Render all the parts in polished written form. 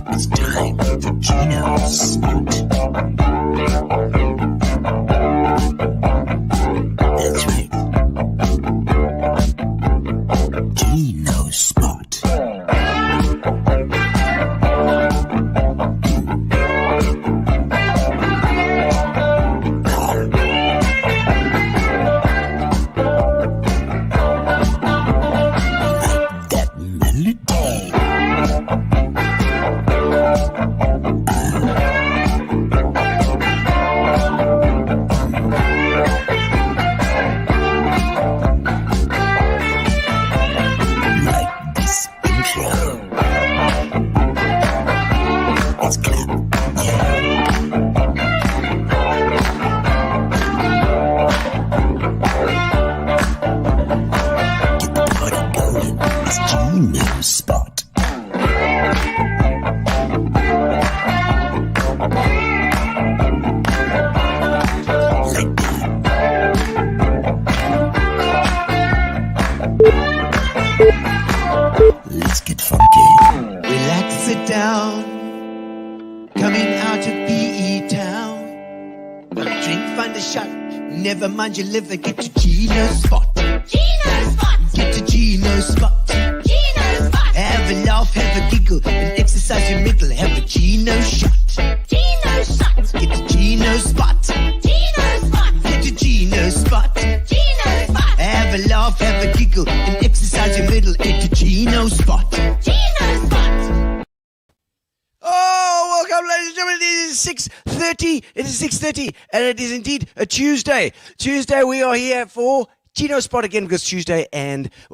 It's time for Gino Spot. That's right. Gino Spot. Let's clap. Get the party going. It's Gino Spot. Like that. Let's get funky. Relax, sit down. Coming out of PE town. Got a drink, find a shot. Never mind your liver, get to Gino Spot. Gino Spot! Get to Gino Spot. Gino Spot! Have a laugh, have a giggle, and exercise your middle. Have a Gino shot. Gino Shot! Get to Gino Spot. Gino Spot! Get to Gino Spot. Gino Spot! Have a laugh, have a giggle, and exercise your middle. Get to Gino Spot. Gino Spot! Oh, welcome, ladies and gentlemen. It is 6:30. It is 6:30, and it is indeed a Tuesday. Tuesday, we are here for Gino Spot again because Tuesday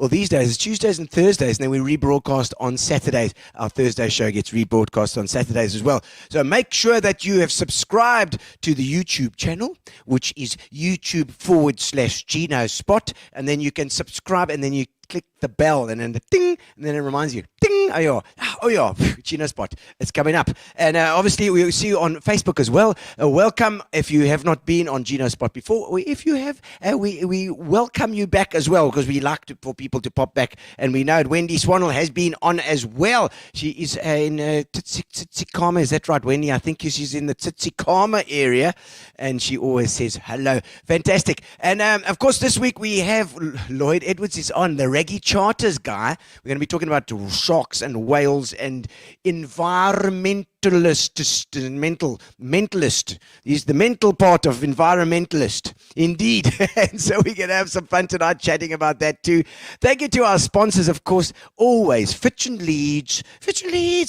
these days it's Tuesdays and Thursdays, and then we rebroadcast on Saturdays. Our Thursday show gets rebroadcast on Saturdays as well. So make sure that you have subscribed to the YouTube channel, which is YouTube.com/Gino Spot, and then you can subscribe, and then you click the bell, and then the ding, and then it reminds you, ding, oh yeah, Gino Spot, it's coming up. And obviously we'll see you on Facebook as well. Welcome if you have not been on Gino Spot before, or if you have, we welcome you back as well, because we like for people to pop back, and we know Wendy Swannell has been on as well. She is in Tsitsikamma, is that right, Wendy? I think she's in the Tsitsikamma area, and she always says hello. Fantastic. And of course this week we have Lloyd Edwards is on, the Raggy Charters guy. We're going to be talking about sharks and whales and mentalist. He's the mental part of environmentalist, indeed. And so we're going to have some fun tonight chatting about that too. Thank you to our sponsors, of course, always Fitch and Leeds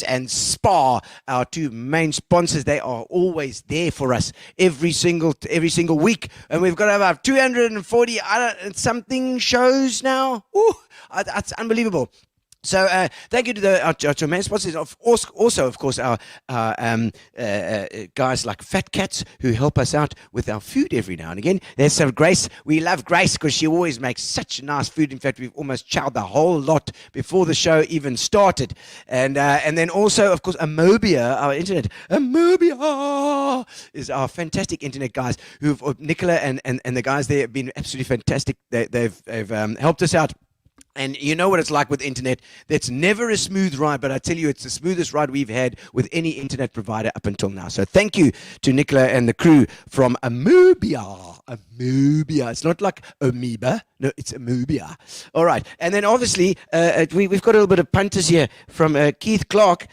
and Spa, our two main sponsors. They are always there for us every single week, and we've got about 240 something shows now. Ooh, that's unbelievable. So thank you to our main sponsors. Also, of course, our guys like Fat Cats who help us out with our food every now and again. There's some Grace. We love Grace because she always makes such nice food. In fact, we've almost chowed the whole lot before the show even started. And then also, of course, Amobia, our internet. Amobia is our fantastic internet guys Nicola and the guys there have been absolutely fantastic. They've helped us out. And you know what it's like with internet. That's never a smooth ride, but I tell you, it's the smoothest ride we've had with any internet provider up until now. So thank you to Nicola and the crew from Amobia. Amobia. It's not like amoeba. No, it's Amobia. All right. And then obviously, we've got a little bit of punters here from Keith Clark.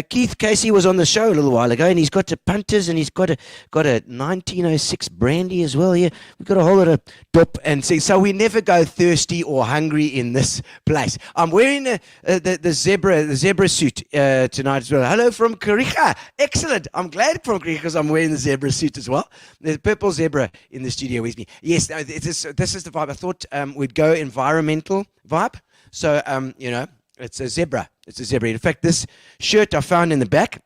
Keith Casey was on the show a little while ago, and he's got the punters, and he's got a 1906 brandy as well here. We've got a whole lot of dop, and so we never go thirsty or hungry in this place. I'm wearing the zebra suit tonight as well. Hello from Kariga. Excellent. I'm glad from Kariga because I'm wearing the zebra suit as well. There's purple zebra in the studio with me. Yes, this is the vibe. I thought we'd go environmental vibe. So, it's a zebra. It's a zebra. In fact, this shirt I found in the back,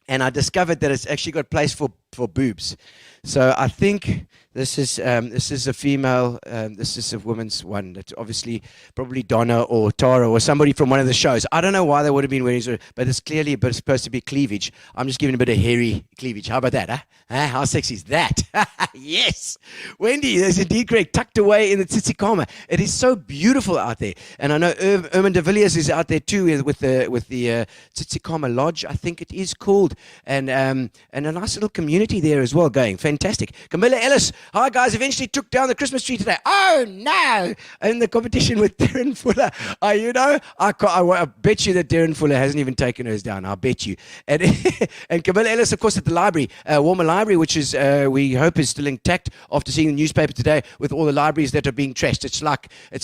and I discovered that it's actually got place for for boobs. So I think this is a female. This is a woman's one. That's obviously probably Donna or Tara or somebody from one of the shows. I don't know why they would have been wearing, but it's clearly supposed to be cleavage. I'm just giving a bit of hairy cleavage. How about that? Huh? How sexy is that? Yes, Wendy, that's indeed correct. Tucked away in the Tsitsikamma. It is so beautiful out there, and I know Ermin de Villiers is out there too with the Tsitsikamma Lodge, I think it is called, and a nice little community there as well going. Fantastic. Camilla Ellis, hi guys, eventually took down the Christmas tree today. Oh no! In the competition with Darren Fuller. I bet you that Darren Fuller hasn't even taken hers down. I bet you. And and Camilla Ellis, of course, at the library, Walmer Library, which is we hope is still intact after seeing the newspaper today with all the libraries that are being trashed. It's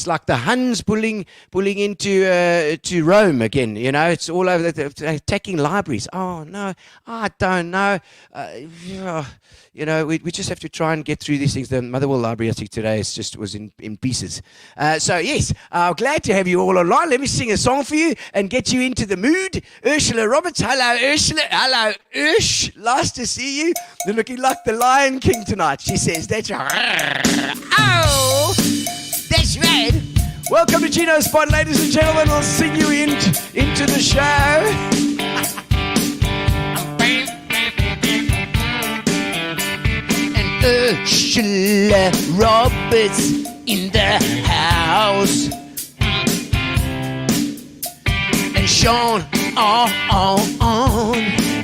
like the Huns pulling into to Rome again. You know, it's all over. They're attacking libraries. Oh no, I don't know. You know, we just have to try and get through these things. The Motherwell Library, I think, today was in pieces. So, yes, I'm glad to have you all online. Let me sing a song for you and get you into the mood. Ursula Roberts, hello, Ursula. Hello, Ursh. Nice to see you. You're looking like the Lion King tonight, she says. That's right. Oh, that's right. Welcome to Gino Spot, ladies and gentlemen. I'll sing you into the show. Ursula Roberts in the house, and Sean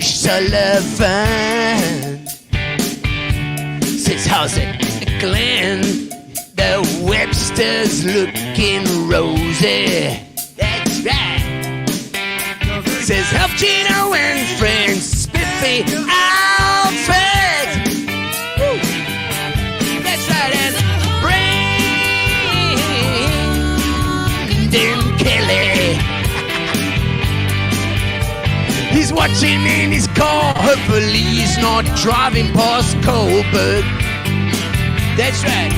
Sullivan says, how's it, Glenn? The Webster's looking rosy. That's right. Says, help Gino and friends, spiffy Alfred. And Brandon Kelly. He's watching in his car. Hopefully he's not driving past Colbert. That's right.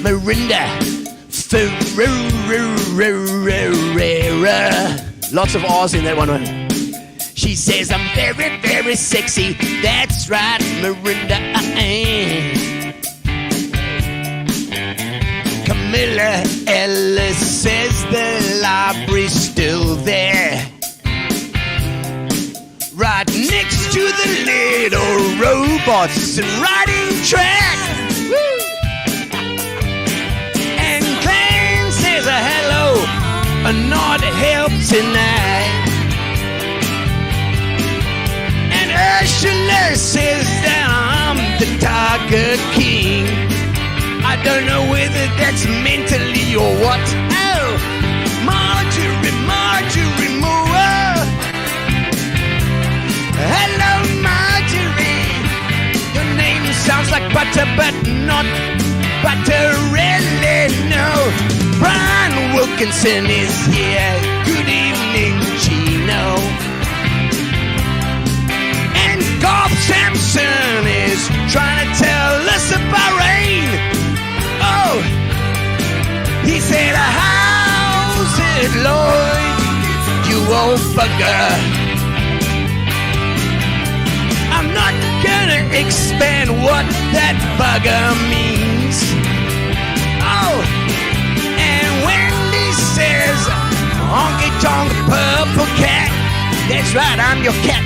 Miranda Ferreira. Lots of R's in that one. She says I'm very, very sexy. That's right, Miranda. Camilla Ellis says the library's still there, right next to the little robots and riding track. Woo! And Clan says a hello, a not help tonight. And Ursula says that I'm the Tiger King. I don't know whether that's mentally or what. Oh, Marjorie Moore. Hello, Marjorie. Your name sounds like butter, but not butterelli, no. Brian Wilkinson is here. Good evening, Gino. And Garth Sampson is trying to tell us about rain. Oh, he said, how's it, Lloyd, you old bugger? I'm not gonna expand what that bugger means. Oh, and Wendy says, honky tonk purple cat. That's right, I'm your cat.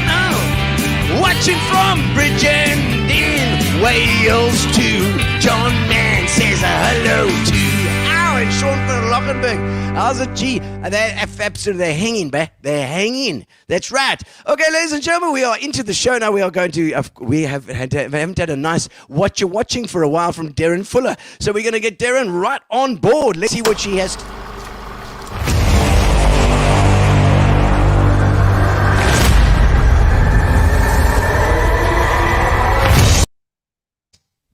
Oh, watching from Bridgend in Wales too. John Mann says hello to Aaron Sean from Lockenberg. How's it, G? They're hanging, they're hanging. That's right. Okay, ladies and gentlemen, we are into the show now. We are going to, we haven't had a nice what you're watching for a while from Darren Fuller. So we're going to get Darren right on board. Let's see what she has.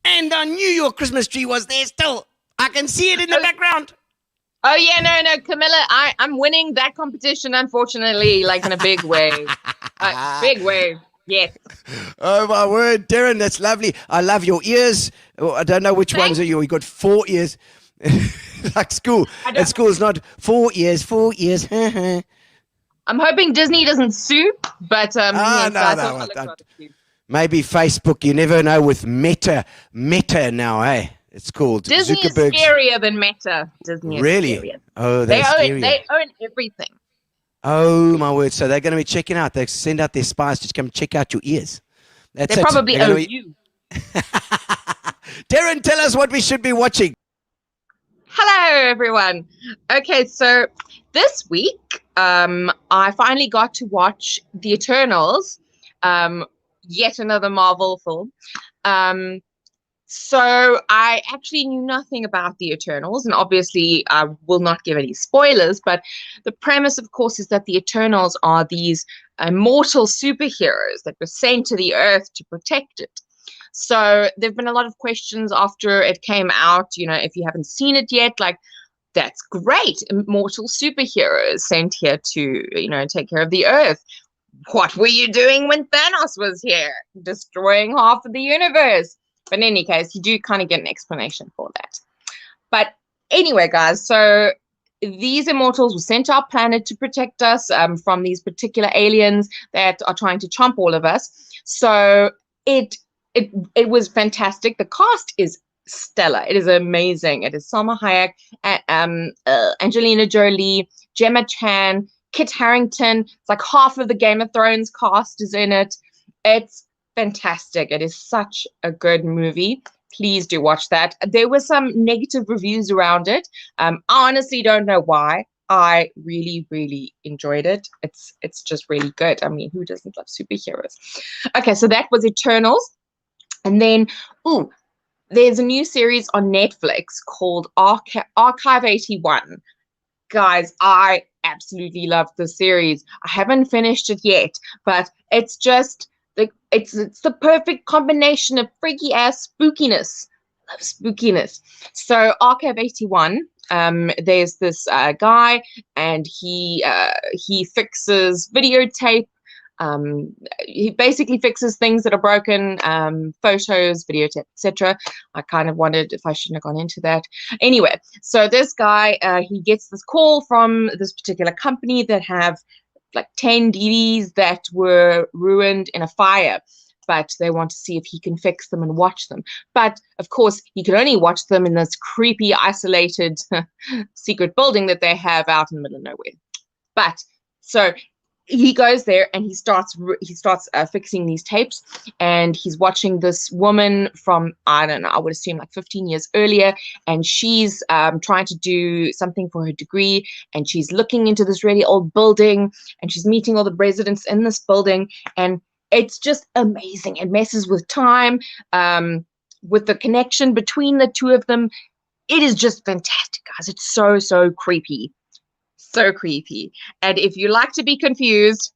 And I knew your Christmas tree was there still. I can see it in the background. Oh, yeah, no, Camilla, I'm winning that competition, unfortunately, like in a big way. Big way, yes. Oh, my word, Darren, that's lovely. I love your ears. Oh, I don't know which ones are you. You got 4 ears. Like school. At school, it's not 4 ears, 4 ears. I'm hoping Disney doesn't sue, but... no. Maybe Facebook. You never know with Meta now, eh? It's called Disney is Zuckerberg's. scarier than Meta. Disney is Really? scarier. Oh, They that's scary. own everything. Oh my word! So they're going to be checking out. They send out their spies to come check out your ears. That's They it. probably They're own gonna be- you. Darren, tell us what we should be watching. Hello, everyone. Okay, so this week, I finally got to watch The Eternals, yet another Marvel film. So I actually knew nothing about The Eternals, and obviously I will not give any spoilers, but the premise, of course, is that the Eternals are these immortal superheroes that were sent to the Earth to protect it. So there've been a lot of questions after it came out, if you haven't seen it yet, like, that's great, immortal superheroes sent here to, take care of the Earth. What were you doing when Thanos was here, destroying half of the universe? But in any case, you do kind of get an explanation for that. But anyway, guys, so these immortals were sent to our planet to protect us from these particular aliens that are trying to chomp all of us. So it was fantastic. The cast is stellar. It is amazing. It is Salma Hayek, Angelina Jolie, Gemma Chan, Kit Harington. It's like half of the Game of Thrones cast is in it. It's fantastic. It is such a good movie. Please do watch that. There were some negative reviews around it. I honestly don't know why. I really, really enjoyed it. It's just really good. I mean, who doesn't love superheroes? Okay, so that was Eternals. And then, there's a new series on Netflix called Archive 81. Guys, I absolutely loved the series. I haven't finished it yet, but it's just it's the perfect combination of freaky ass spookiness. I love spookiness. So Archive 81, there's this guy, and he fixes videotape. He basically fixes things that are broken, photos, videotape, etc. I kind of wondered if I shouldn't have gone into that. Anyway, so this guy, he gets this call from this particular company that have like 10 DVDs that were ruined in a fire, but they want to see if he can fix them and watch them. But of course, he can only watch them in this creepy, isolated secret building that they have out in the middle of nowhere. But so he goes there and he starts fixing these tapes, and he's watching this woman from, I don't know, I would assume like 15 years earlier, and she's trying to do something for her degree, and she's looking into this really old building, and she's meeting all the residents in this building, and it's just amazing. It messes with time, with the connection between the two of them. It is just fantastic, guys. It's so creepy. So creepy. And if you like to be confused,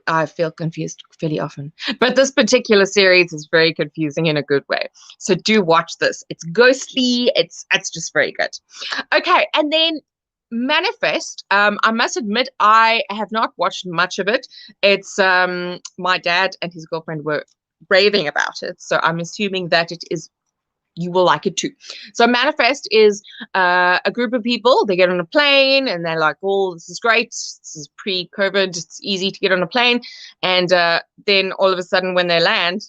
I feel confused fairly often, but this particular series is very confusing in a good way. So do watch this. It's ghostly. It's just very good. Okay, and then Manifest. I must admit, I have not watched much of it. It's my dad and his girlfriend were raving about it, so I'm assuming that it is. You will like it too. So Manifest is a group of people. They get on a plane and they're like, oh, this is great. This is pre-COVID. It's easy to get on a plane. And then all of a sudden when they land,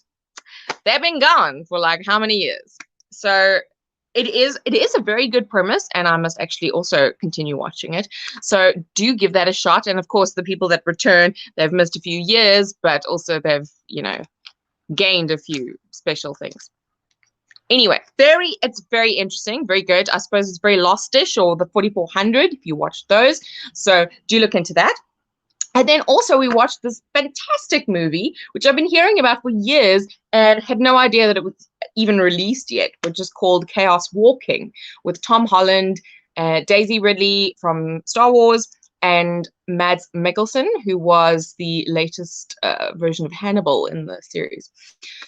they've been gone for like how many years? So it is a very good premise, and I must actually also continue watching it. So do give that a shot. And of course, the people that return, they've missed a few years, but also they've, gained a few special things. Anyway, it's very interesting, very good. I suppose it's very Lost-ish, or the 4400 if you watch those. So do look into that. And then also we watched this fantastic movie, which I've been hearing about for years and had no idea that it was even released yet, which is called Chaos Walking, with Tom Holland, Daisy Ridley from Star Wars, and Mads Mikkelsen, who was the latest version of Hannibal in the series.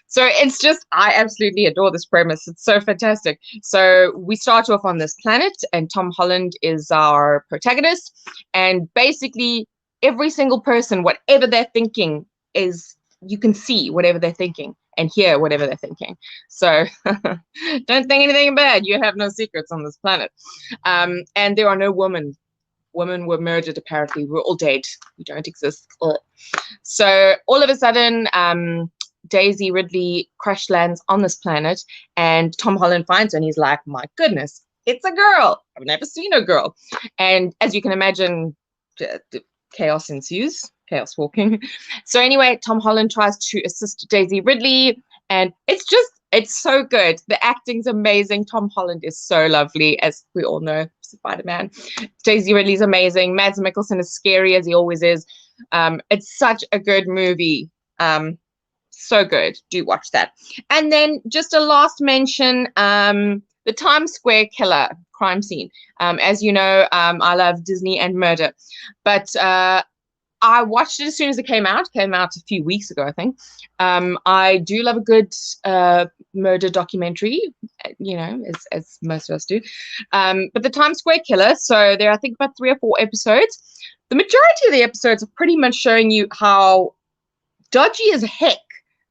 So it's just, I absolutely adore this premise. It's so fantastic. So we start off on this planet, and Tom Holland is our protagonist. And basically, every single person, whatever they're thinking, you can see whatever they're thinking and hear whatever they're thinking. So don't think anything bad. You have no secrets on this planet. And there are no women women were murdered. Apparently, we're all dead. We don't exist. Ugh. So all of a sudden, Daisy Ridley crash lands on this planet, and Tom Holland finds her, and he's like, "My goodness, it's a girl. I've never seen a girl." And as you can imagine, chaos ensues. Chaos walking. So anyway, Tom Holland tries to assist Daisy Ridley, and it's so good. The acting's amazing. Tom Holland is so lovely, as we all know, Spider-Man. Daisy Ridley's amazing. Mads Mikkelsen is scary as he always is. It's such a good movie. So good. Do watch that. And then just a last mention, the Times Square killer crime scene. As you know, I love Disney and murder, but I watched it as soon as it came out. It came out a few weeks ago, I think. I do love a good murder documentary, you know, as most of us do. But the Times Square killer, so there are, I think, about 3 or 4 episodes. The majority of the episodes are pretty much showing you how dodgy as heck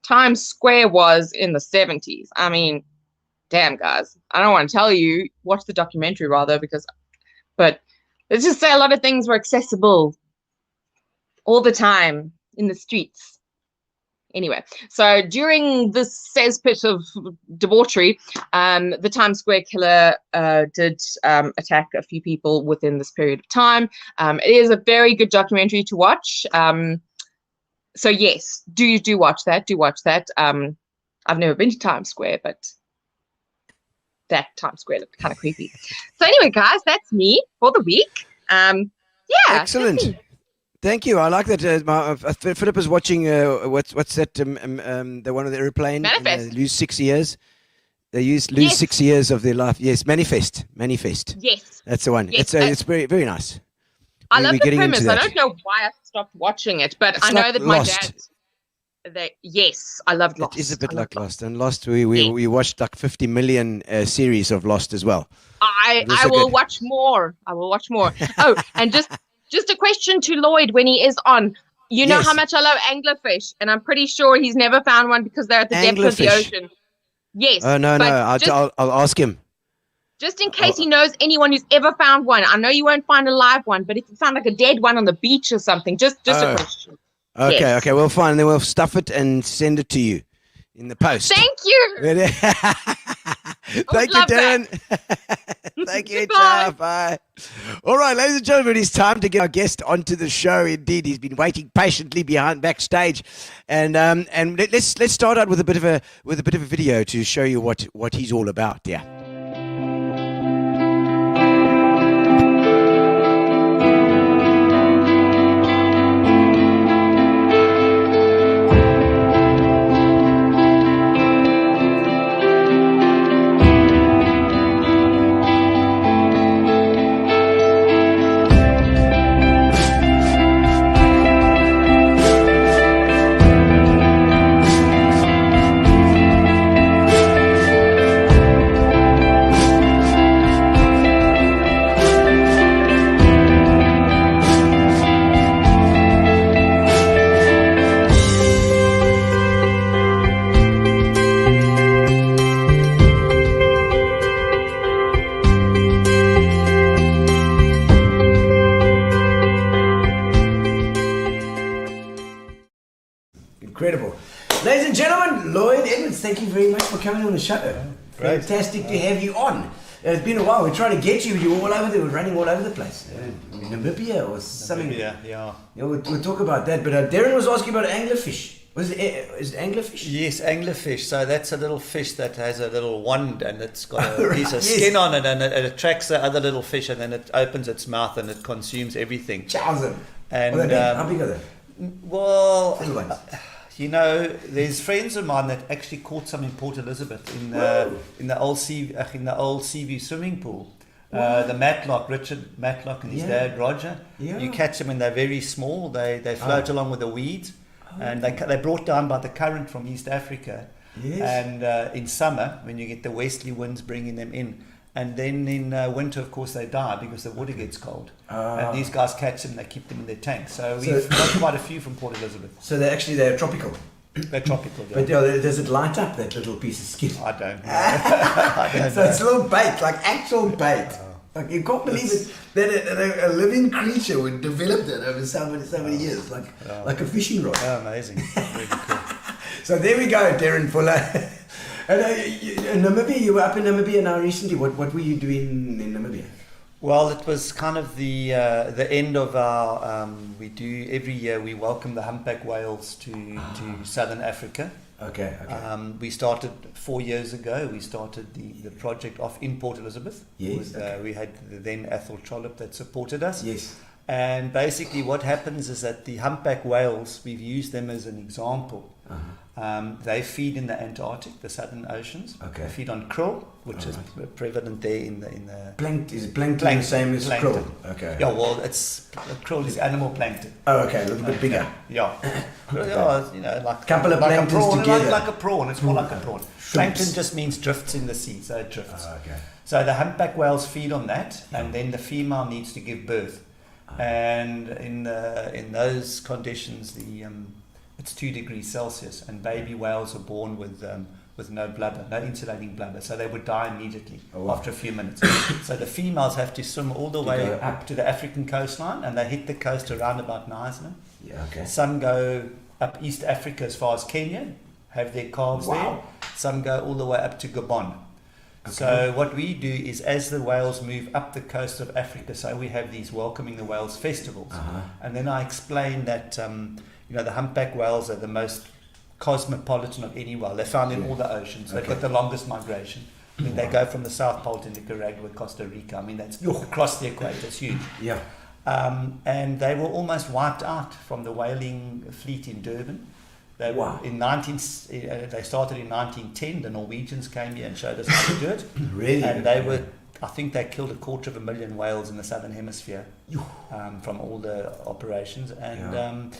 Times Square was in the 70s. I mean, damn, guys. I don't want to tell you. Watch the documentary, rather, but let's just say a lot of things were accessible all the time in the streets. Anyway, so during this cesspit of debauchery, the Times Square killer did attack a few people within this period of time. It is a very good documentary to watch. So yes, do watch that. Do watch that. I've never been to Times Square, but that Times Square looked kind of creepy. So anyway, guys, that's me for the week. Yeah. Excellent. Thank you. I like that. Philip is watching. What's that? The one of the airplane. Manifest. Lose 6 years. They lose 6 years of their life. Yes, Manifest. Yes. That's the one. Yes. It's very, very nice. I love the premise. I don't know why I stopped watching it, but I know that my dad. Yes, I loved Lost. It is a bit like Lost. And Lost, we watched like 50 million series of Lost as well. I will watch more. Oh, and just a question to Lloyd when he is on. You know how much I love anglerfish, and I'm pretty sure he's never found one because they're at the depth of the ocean. Yes. Oh, no. I'll ask him. Just in case he knows anyone who's ever found one. I know you won't find a live one, but if you found like a dead one on the beach or something, just a question. Okay, we'll find, and then we'll stuff it and send it to you in the post. Thank you. Thank you, Darren. Thank you, ciao, bye. All right, ladies and gentlemen, it's time to get our guest onto the show. Indeed, he's been waiting patiently backstage, and let's start out with a bit of a video to show you what he's all about. Yeah. Incredible. Ladies and gentlemen, Lloyd Edwards, thank you very much for coming on the show. Great. Fantastic to have you on. It's been a while. We're trying to get you. You're all over there. We're running all over the place. Namibia or something. Yeah. We'll talk about that. But Darren was asking about anglerfish. Is it anglerfish? Yes, anglerfish. So that's a little fish that has a little wand and it's got a piece of skin on it, and it attracts the other little fish, and then it opens its mouth and it consumes everything. Chows them. And how big are they? Well, Little ones. you know, there's friends of mine that actually caught some in Port Elizabeth in the old Seaview swimming pool. The Matlock, Richard Matlock and his dad Roger. Yeah. You catch them when they're very small. They float along with the weeds, and they're brought down by the current from East Africa. Yes. And in summer, when you get the westerly winds bringing them in, and then in winter, of course, they die because the water gets cold. And these guys catch them, they keep them in their tanks. So we've got quite a few from Port Elizabeth. So they're tropical. They're tropical. But does it light up, that little piece of skin? I don't know. So it's a little bait, like actual bait. Like you can't believe it that a living creature would develop that over so many years, like a fishing rod. Oh, amazing. Really cool. So there we go, Darren Fuller. And in Namibia, you were up in Namibia now recently. What were you doing in Namibia? Well, it was kind of the end of our. We do every year. We welcome the humpback whales to Southern Africa. Okay. We started 4 years ago. We started the project off in Port Elizabeth. Yes. We had the then Athol Trollope that supported us. Yes. And basically, what happens is that the humpback whales, we've used them as an example. They feed in the Antarctic, the southern oceans. Okay. They feed on krill, which is prevalent there in the Is plankton the same as krill? Okay. Yeah, well, krill is animal plankton. Oh, okay, a little bit bigger. Yeah. Yeah, you know, like couple of like a planktons prawn, together. like a prawn. It's more like a prawn. Plankton just means drifts in the sea, so it drifts. Oh, okay. So the humpback whales feed on that, and then the female needs to give birth. And in those conditions, it's 2 degrees Celsius, and baby whales are born with no blubber, no insulating blubber, so they would die immediately after a few minutes. So the females have to swim all the way up to the African coastline, and they hit the coast around about Knysna. Yeah, okay. Some go up East Africa as far as Kenya, have their calves there. Some go all the way up to Gabon. Okay. So what we do is, as the whales move up the coast of Africa, so we have these Welcoming the Whales festivals. And then I explain that the humpback whales are the most cosmopolitan of any whale. They're found in all the oceans. They've got the longest migration. I mean, they go from the South Pole to Nicaragua, Costa Rica. I mean, that's across the equator. It's huge. Yeah. And they were almost wiped out from the whaling fleet in Durban. They were they started in 1910. The Norwegians came here and showed us how to do it. Really? And I think they killed 250,000 whales in the southern hemisphere from all the operations. And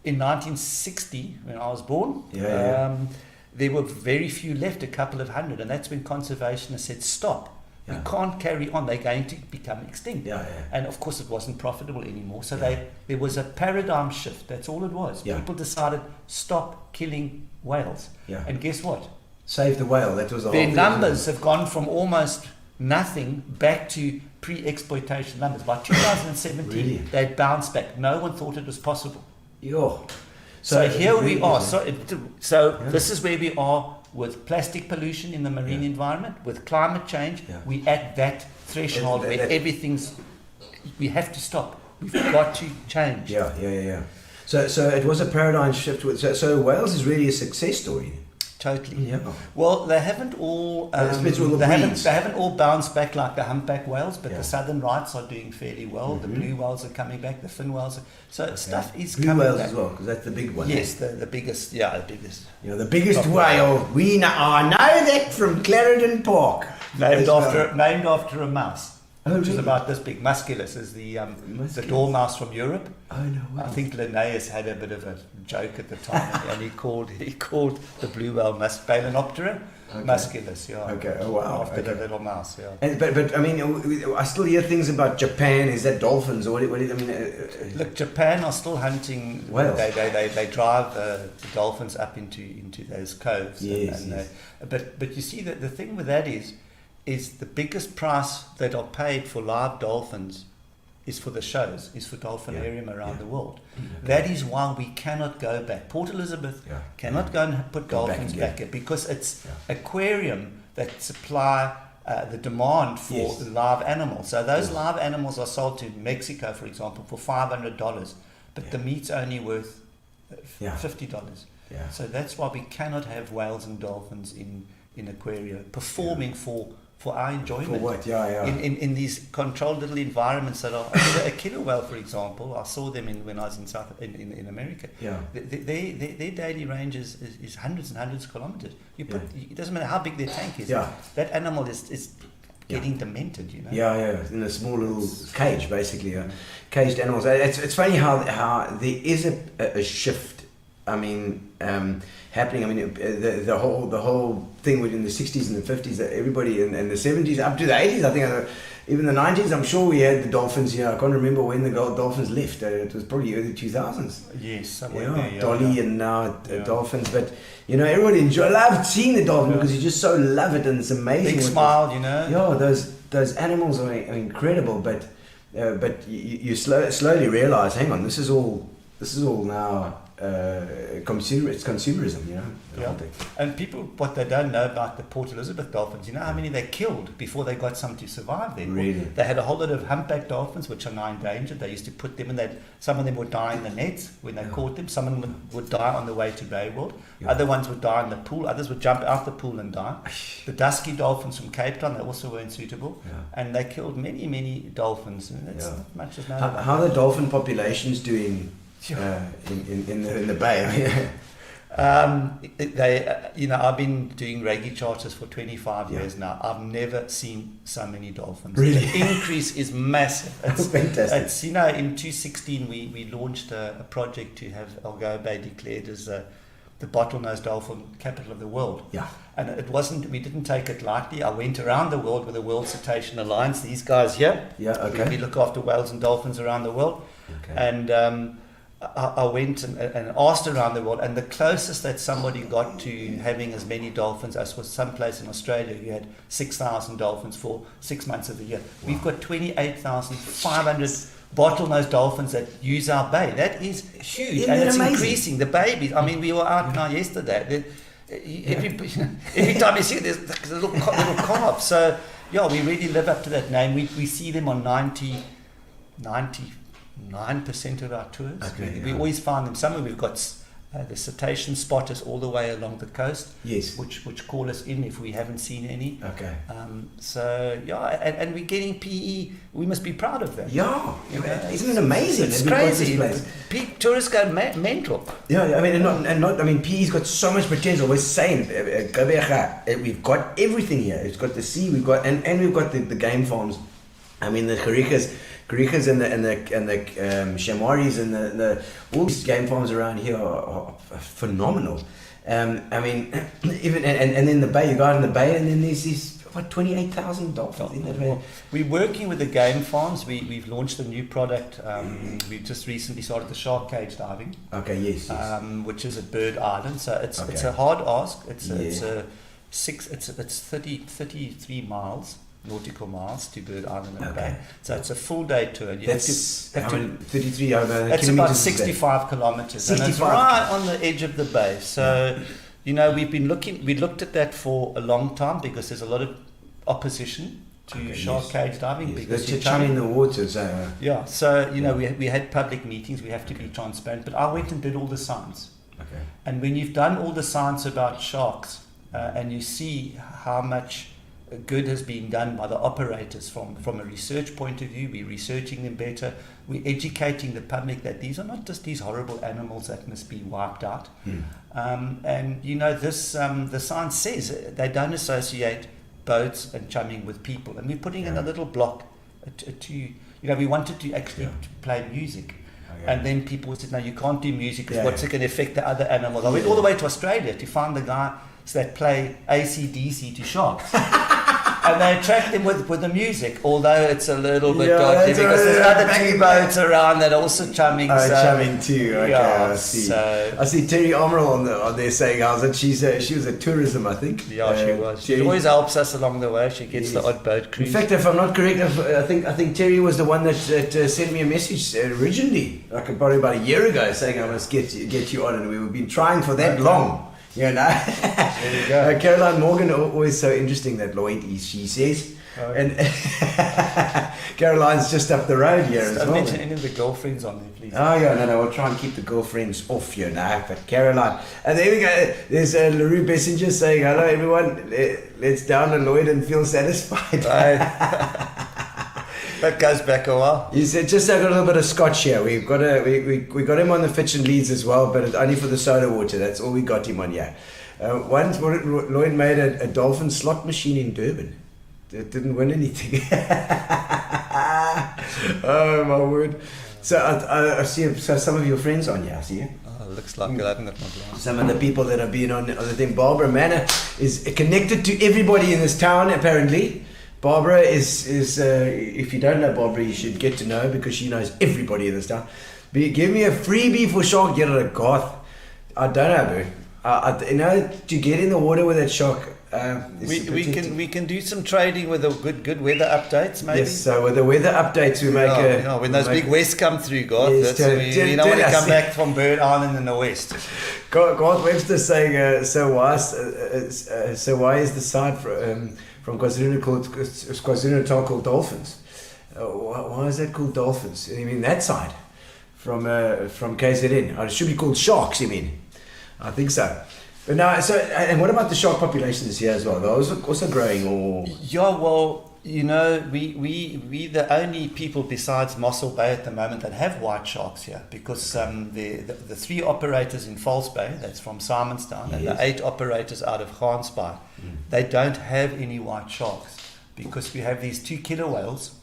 in 1960, when I was born, there were very few left, a couple of hundred, and that's when conservationists said, stop. We can't carry on. They're going to become extinct. And of course, it wasn't profitable anymore. So there was a paradigm shift. That's all it was. People decided, stop killing whales. And guess what? Save the whale. That was the Their numbers have gone from almost nothing back to pre-exploitation numbers. By 2017, they'd bounced back. No one thought it was possible. So here we are. So this is where we are with plastic pollution in the marine environment, with climate change. We at that threshold where we have to stop. We've got to change. So it was a paradigm shift. So Wales is really a success story. Totally. Well, they haven't all they haven't all bounced back like the humpback whales, but the southern rights are doing fairly well. The blue whales are coming back. The fin whales. Stuff is blue coming whales back as well, because that's the big one. Yes, the biggest. Yeah, the biggest. The biggest whale. I know that from Clarendon Park. Named after a mouse. Which is about this big. Musculus is the dormouse from Europe. Oh no way. I think Linnaeus had a bit of a joke at the time, and he called the blue whale Balanoptera musculus. Okay. Oh wow. After the little mouse. But I mean, I still hear things about Japan. Is that dolphins or what? I mean, look, Japan are still hunting whales. They drive the dolphins up into those coves. Yes. But you see that the thing with that is the biggest price that are paid for live dolphins is for the shows, is for dolphinarium around the world. That is why we cannot go back. Port Elizabeth cannot go and put dolphins back here, because it's aquarium that supply the demand for live animals. So those live animals are sold to Mexico, for example, for $500, but the meat's only worth $50. So that's why we cannot have whales and dolphins in aquaria performing for our enjoyment. For what? In these controlled little environments that are a killer whale, for example. I saw them when I was in America. Their daily range is hundreds and hundreds of kilometers. It doesn't matter how big their tank is. That animal is getting demented, in a small little cage, basically. Caged animals. It's funny how there is a shift. I mean, happening. I mean, the whole thing within the 60s and the 50s, that everybody in the 70s up to the 80s, I think, even the 90s, I'm sure we had the dolphins here. I can't remember when the dolphins left. It was probably early 2000s. Yes, somewhere there. Dolly and now dolphins. But, everybody loved seeing the dolphin because you just so love it and it's amazing. Big smile, Yeah, those those animals are incredible, but you slowly realize, hang on, this is all now it's consumerism, you know. the Yeah. whole thing. And people, what they don't know about the Port Elizabeth dolphins, you know how many they killed before they got some to survive there? Really? They had a whole lot of humpback dolphins, which are now endangered. They used to put them in, some of them would die in the nets when they caught them. Some of them would die on the way to Bay World. Yeah. Other ones would die in the pool. Others would jump out the pool and die. The dusky dolphins from Cape Town, they also weren't suitable. Yeah. And they killed many, many dolphins. And that's Yeah. not much as known How, about how are the dolphin populations doing in the bay? I've been doing Raggy Charters for 25 Yeah. years now. I've never seen so many dolphins. Really? The increase is massive. It's Fantastic. It's, in 2016 we launched a project to have Algoa Bay declared as the bottlenose dolphin capital of the world. Yeah. And we didn't take it lightly. I went around the world with the World Cetacean Alliance, these guys here. Yeah, okay. We look after whales and dolphins around the world. Okay. And I went and asked around the world, and the closest that somebody got to having as many dolphins as was someplace in Australia who had 6,000 dolphins for 6 months of the year. Wow. We've got 28,500 bottlenose dolphins that use our bay. That is huge. Isn't and it it's amazing? increasing. The babies, we were out now yesterday. Every time you see it, there's little calves. So, we really live up to that name. We see them on 99% of our tours. Okay, we always find them. Somewhere we've got the cetacean spotters all the way along the coast. Yes. Which call us in if we haven't seen any. Okay. And we're getting PE. We must be proud of that. Yeah. You know, Isn't it amazing? It's that we've got crazy. this place? Tourists go mental. Yeah, PE's got so much potential. We're saying, we've got everything here. It's got the sea, we've got we've got the game farms. The Karikas and the Shamaris and the all these game farms around here are phenomenal. Even and then the bay, you go out in the bay, and then there's these 28,000 dolphins in that bay. We're working with the game farms. We've launched a new product. We've just recently started the shark cage diving. Okay, yes. Which is at Bird Island. So it's a hard ask. It's 33 miles. Nautical miles to Bird Island and Bay. So it's a full day tour. You That's have to 33 It's about 65 kilometers. And it's right on the edge of the bay. So, we looked at that for a long time because there's a lot of opposition to shark cage diving. Yes, because you're chumming in the water. So, we had public meetings. We have to be transparent. But I went and did all the science. Okay. And when you've done all the science about sharks and you see how much good has been done by the operators from a research point of view, we're researching them better, we're educating the public that these are not just these horrible animals that must be wiped out. The science says they don't associate boats and chumming with people, and we're putting in a little block we wanted to actually play music. Okay. And then people said, no, you can't do music because what's it going to affect the other animals? I went all the way to Australia to find the guys that play AC/DC to sharks. And they attract them with the music, although it's a little bit dodgy because there's other two boats around that are also chumming. Chumming too. Okay, I see. So, I see Terry Omerel on there saying, she was at tourism, I think. yeah, she was. She Terry. always helps us along the way. She gets the odd boat cruise. In fact, if I'm not correct, I think Terry was the one that sent me a message originally, probably about a year ago, saying I must get you on, and we've been trying for that long. There you go. Caroline Morgan, always so interesting, that Lloyd is, she says. And Caroline's just up the road here as well. Don't mention any of the girlfriends on there, please. Oh, yeah, no, we'll try and keep the girlfriends off here now. But Caroline, and there we go. There's LaRue Messenger saying, hello, everyone. Let's download Lloyd and feel satisfied. That goes back a while. He said, just got a little bit of scotch here. We got him on the Fitch and Leeds as well, but it's only for the soda water. That's all we got him on here. Once Lloyd made a dolphin slot machine in Durban. It didn't win anything. Oh my word! So I see some of your friends on here. I see you. Looks like I haven't got my glass. Some of the people that have been on the thing. Barbara Manor is connected to everybody in this town, apparently. Barbara is if you don't know Barbara, you should get to know, because she knows everybody in this town. Give me a freebie for shark, get it a goth. I don't know, bro. To get in the water with that shark, We can do some trading with the good weather updates, maybe. Yes, so with the weather updates, we make when those big wests come through, God, Yes, we don't want to come back from Bird Island in the west. God Webster saying, so why is the side from KwaZulu-Natal called Dolphins? Why is that called Dolphins? You mean that side from KZN? It should be called Sharks, you mean? I think so. But now, and what about the shark populations here as well? Those are also growing, or? Yeah, well, we the only people besides Mossel Bay at the moment that have white sharks here, because the 3 operators in False Bay, that's from Simonstown, and the 8 operators out of Gansbaai, they don't have any white sharks, because we have these 2 killer whales,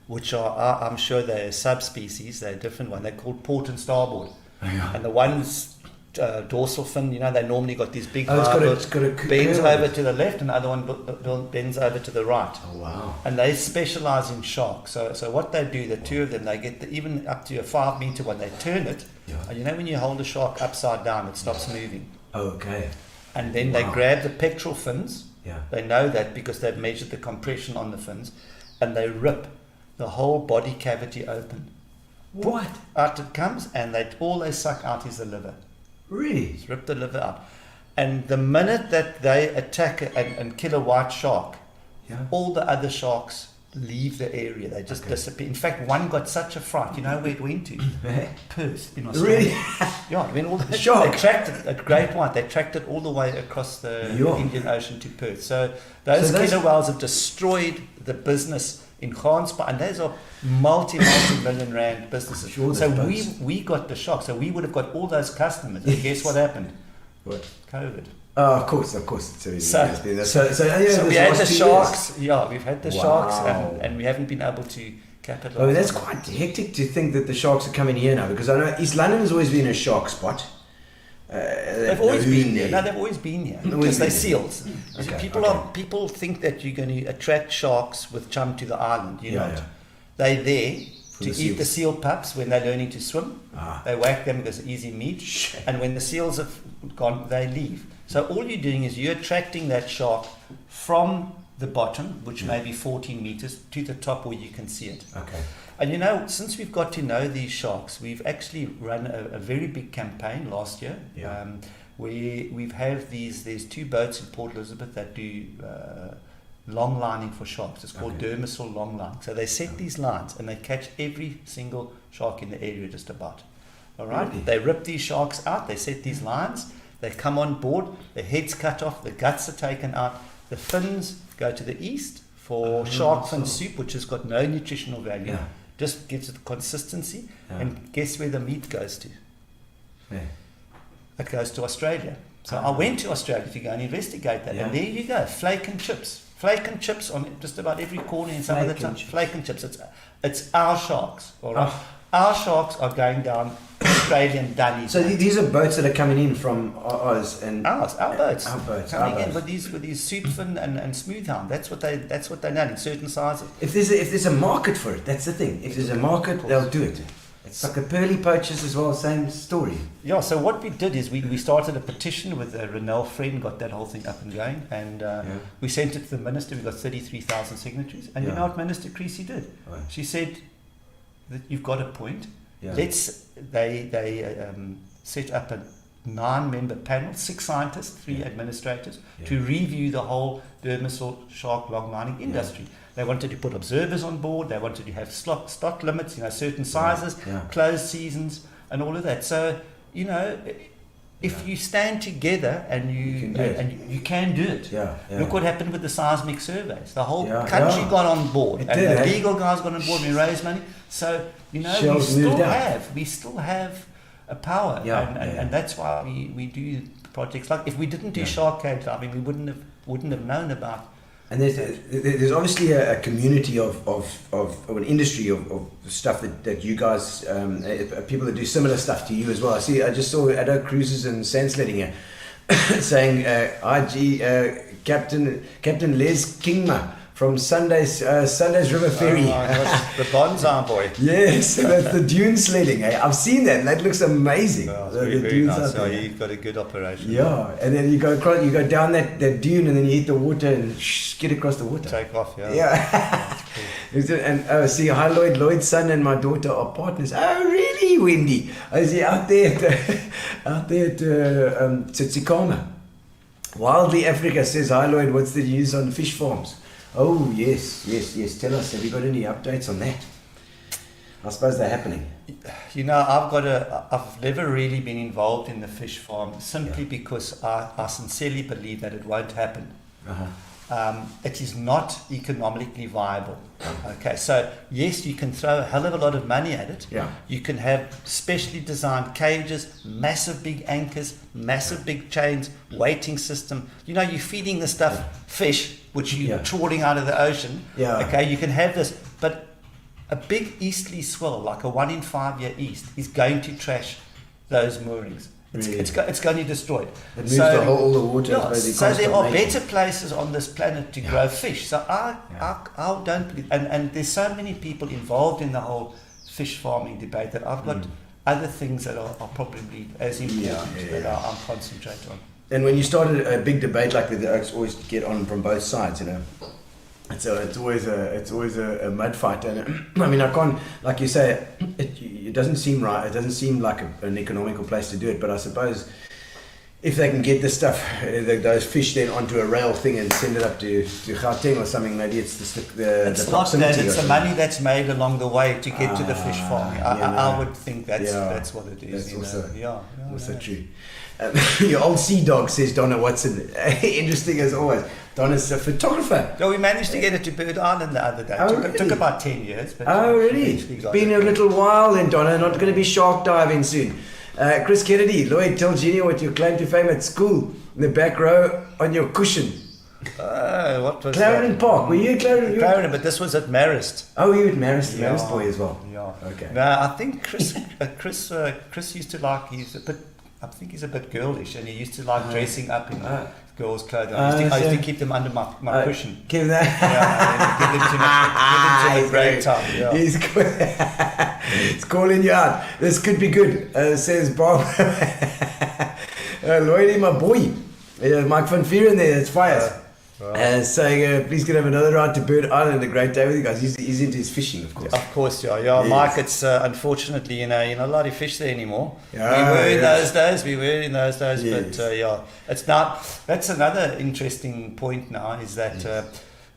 which are, I'm sure they're subspecies, they're a different one, they're called port and starboard. And the ones dorsal fin, they normally got these big bends over to the left, and the other one bends over to the right. Oh wow! And they specialize in sharks. So what they do, the 2 of them, they get even up to a 5 meter one. They turn it, and when you hold a shark upside down, it stops moving. Oh, okay. And then they grab the pectoral fins. Yeah. They know that because they've measured the compression on the fins, and they rip the whole body cavity open. What? Out it comes, and all they suck out is the liver. Really? Just rip the liver out. And the minute that they attack and kill a white shark, all the other sharks leave the area. They just disappear. In fact, one got such a fright. You know where it went to? Perth in Australia. Really? Yeah, when all the Shark. they tracked it, a great white. They tracked it all the way across the Indian Ocean to Perth. So those killer whales have destroyed the business in Gansbaai, and those are multi-million rand businesses. Sure, so we got the shock. So we would have got all those customers. And guess what happened? What? COVID. Oh, of course. So we had the sharks. Yeah, we've had the sharks, and we haven't been able to capitalize. Oh, that's quite hectic to think that the sharks are coming here now, because I know East London has always been a shark spot. They've always been there. No, they've always been here because they're seals. Okay, People think that you're going to attract sharks with chum to the island. You're not. Yeah. They're there to eat seals. the seal pups when they're learning to swim. They whack them because it's easy meat. And when the seals have gone, they leave. So all you're doing is you're attracting that shark from the bottom, which may be 14 meters, to the top where you can see it. Okay. And since we've got to know these sharks, we've actually run a very big campaign last year. Yeah. We've had there's 2 boats in Port Elizabeth that do long lining for sharks. It's called Dermisol long line. So they set these lines and they catch every single shark in the area just about. All right. Really? They rip these sharks out. They set these lines. They come on board. The heads cut off. The guts are taken out. The fins go to the east for shark fin soup, which has got no nutritional value. Yeah. Just gives it consistency. And guess where the meat goes to? Yeah. It goes to Australia. So I went to Australia to go and investigate that. Yeah. And there you go, flake and chips. Flake and chips on just about every corner in some of the time. Flake and chips. It's our sharks, all right? Our sharks are going down Australian dunnies. So these are boats that are coming in from Oz and our boats. Our boats. Coming in with these soup fin and smooth hound. That's what they know in certain sizes. If there's a market for it, that's the thing. If there's a market, they'll do it. It's like the pearly poachers as well, same story. Yeah, so what we did is we started a petition with Renelle Friend, got that whole thing up and going, and we sent it to the minister. We got 33,000 signatories, and you know what Minister Creasy did? Right. She said that you've got a point. Yeah. They set up a 9-member panel, 6 scientists, 3 administrators, to review the whole Dermisol shark long lining industry. They wanted to put observers on board. They wanted to have stock limits, certain sizes, closed seasons, and all of that. So, if you stand together and you can do it. Look what happened with the seismic surveys. The whole country got on board, the legal guys got on board. We raised money. So we still have a power, and that's why we do projects like. If we didn't do shark cage diving, we wouldn't have known about. And there's obviously a community of an industry of stuff that you guys, people that do similar stuff to you as well. I just saw Addo Cruises and Sandsledding here saying, IG Captain Les Kingma from Sunday's River Ferry. Oh my gosh, the bonsai boy. Yes, that's the dune sledding. Eh? I've seen that. That looks amazing. Oh, it's The very, very dunes nice. out So there. you've got a good operation. Yeah, and then you go across, you go down that dune, and then you hit the water and skid across the water. Take off, yeah. Yeah. And see, hi Lloyd. Lloyd's son and my daughter are partners. Oh, really, Wendy? I see out there at Tsikama. Wildly Africa says, hi Lloyd, what's the news on fish farms? Oh, yes. Tell us, have you got any updates on that? I suppose they're happening. You know, I've never really been involved in the fish farm simply because I sincerely believe that it won't happen. It is not economically viable. Okay, so yes, you can throw a hell of a lot of money at it. Yeah. You can have specially designed cages, massive big anchors, massive big chains, weighting system. You know, you're feeding the stuff fish, which you're trawling out of the ocean. Yeah. Okay, you can have this, but a big easterly swell, like a 1 in 5 year east, is going to trash those moorings. It's going to destroy it. It moves all the water. Yeah, so there are better places on this planet to grow fish. So I don't believe, and there's so many people involved in the whole fish farming debate that I've got other things that are probably as important that I'm concentrating on. And when you started a big debate like that, the Oaks always get on from both sides, you know. So it's always a mud fight, and I mean, I can't, like you say, it doesn't seem right. It doesn't seem like an economical place to do it. But I suppose if they can get this stuff, those fish, then onto a rail thing and send it up to Gauteng or something, maybe it's It's the not that, proximity. it's the money that's made along the way to get to the fish farming. I would think that's what it is. That's also Yeah, true. Your old sea dog, says Donna Watson. Interesting as always. Donna's a photographer. No, we managed to get it to Bird Island the other day. It took about 10 years. But really? eventually It's got been it. a little while then, Donna. Not going to be shark diving soon. Chris Kennedy, Lloyd, tell Gino what you claim to fame at school in the back row on your cushion. What was Clarendon that? Park. Were you at Clarendon? Clarendon, but this was at Marist. Oh, you were at Marist, Marist boy as well. Yeah. Okay. No, I think Chris used to like. I think he's a bit girlish, and he used to like dressing up in girls' clothing. I used to keep them under my cushion. Give that. Yeah, and give them to the break time. Yeah. He's calling you out. This could be good, says Bob. Lloydie, my boy. Mike van Vieren there, it's fires. Saying, please can have another ride to Bird Island. A great day with you guys. He's into his fishing, of course. Of course, yeah. Yes. Mike, it's unfortunately, you're not allowed to fish there anymore. Yeah, we were in yes. those days, Yes. but it's not. That's another interesting point now. Is that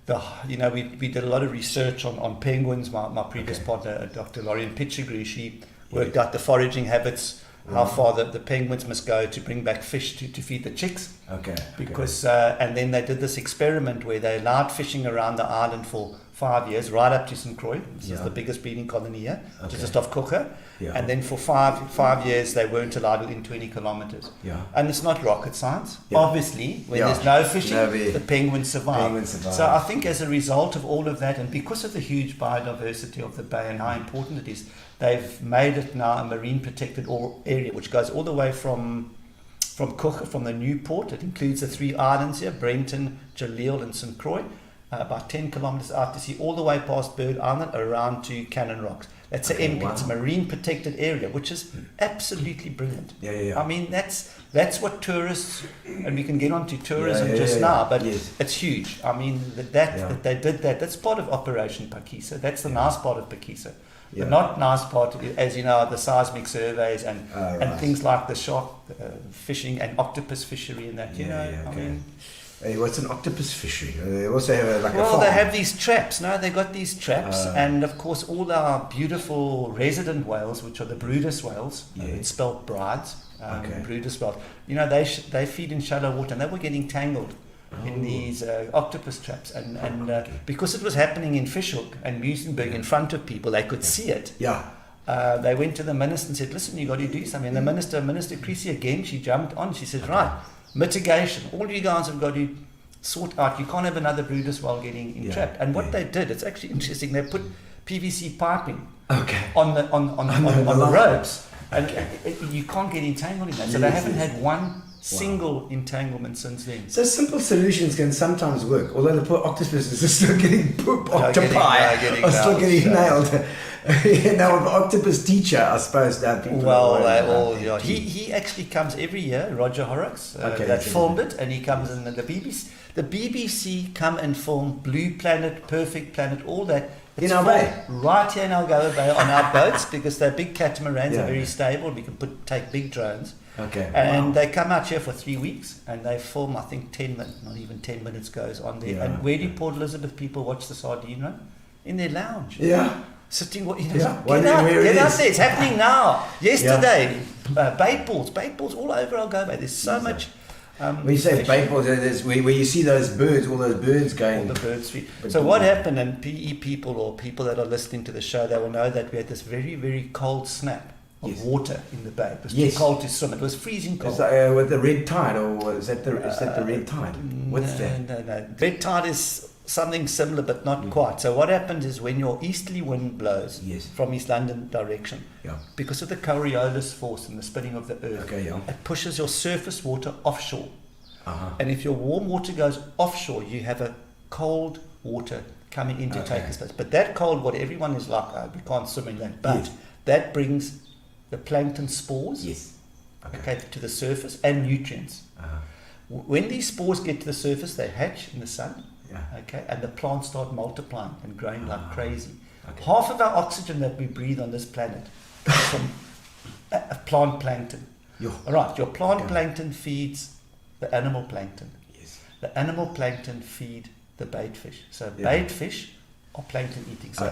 we did a lot of research on penguins. My previous partner, Dr. Lorian Pitchegru, she worked out the foraging habits. How far the penguins must go to bring back fish to feed the chicks. Okay. Because and then they did this experiment where they allowed fishing around the island for 5 years, right up to St. Croix. This is the biggest breeding colony here, just off Kocher. Yeah. And then for five years they weren't allowed within 20 kilometers. Yeah. And it's not rocket science. Yeah. Obviously, when Yeah. there's no fishing, No, the penguins survive. Penguins survive. So I think as a result of all of that, and because of the huge biodiversity of the bay and how important it is, they've made it now a marine protected area, which goes all the way from Kocher, from the new port. It includes the 3 islands here, Brenton, Jaleel and St. Croix, about 10 kilometers out to sea, all the way past Bird Island, around to Cannon Rocks. That's an MP. Wow. It's a marine protected area, which is absolutely brilliant. Yeah. I mean, that's what tourists, and we can get on to tourism Yeah. now, but Yes. it's huge. I mean, that they did that. That's part of Operation Pakisa. That's the nice part of Pakisa. Yeah. The not nice part, as you know, are the seismic surveys and things like the shark fishing and octopus fishery and that. I mean, Hey, what's an octopus fishery? They also have a well, farm. they have these traps. No, they got these traps, and of course, all our beautiful resident whales, which are the Brutus whales, it's spelled brides. Brutus whales. They feed in shallow water, and they were getting tangled in these octopus traps, and because it was happening in Fishhook and Muizenberg in front of people, they could see it. Yeah. They went to the minister and said, "Listen, you got to do something." And the minister Creasy again, she jumped on. She said, "Right, mitigation. All you guys have got to sort out. You can't have another Brutus while getting entrapped." And what they did, it's actually interesting. They put PVC piping on the ropes, and you can't get entangled in that. So they haven't had one single entanglement since then. So simple solutions can sometimes work, although the poor octopuses are still getting getting nailed. Now, an octopus teacher, I suppose, that people. Well, he actually comes every year. Roger Horrocks, that filmed it, and he comes in the BBC. The BBC come and film Blue Planet, Perfect Planet, all that. It's in our bay, right here in Algoa Bay on our boats, because they're big catamarans, are very stable. We can take big drones. Okay. And they come out here for 3 weeks, and they film. I think 10 minutes, not even 10 minutes goes on there. Yeah, and where do Port Elizabeth people watch the sardine run? In their lounge. Yeah. Sitting, get out there. It's happening now. Yesterday, bait balls all over Algoa Bay. There's so much. When you say bait balls, where you see those birds, all those birds going. All the birds feed. So what happened, and PE people or people that are listening to the show, they will know that we had this very, very cold snap of water in the bay. It was too cold to swim. It was freezing cold. With the red tide, or is that the red tide? What's that? No. Red tide is something similar, but not quite. So what happens is when your easterly wind blows from East London direction, because of the Coriolis force and the spinning of the earth, it pushes your surface water offshore. And if your warm water goes offshore, you have a cold water coming in to take its place. But that cold water, everyone is like, oh, we can't swim in that. But that brings the plankton spores to the surface and nutrients. When these spores get to the surface, they hatch in the sun. And the plants start multiplying and growing like crazy. Half of our oxygen that we breathe on this planet comes from plant plankton. All right, your plant plankton feeds the animal plankton. The animal plankton feed the bait fish. So bait fish are plankton eating. So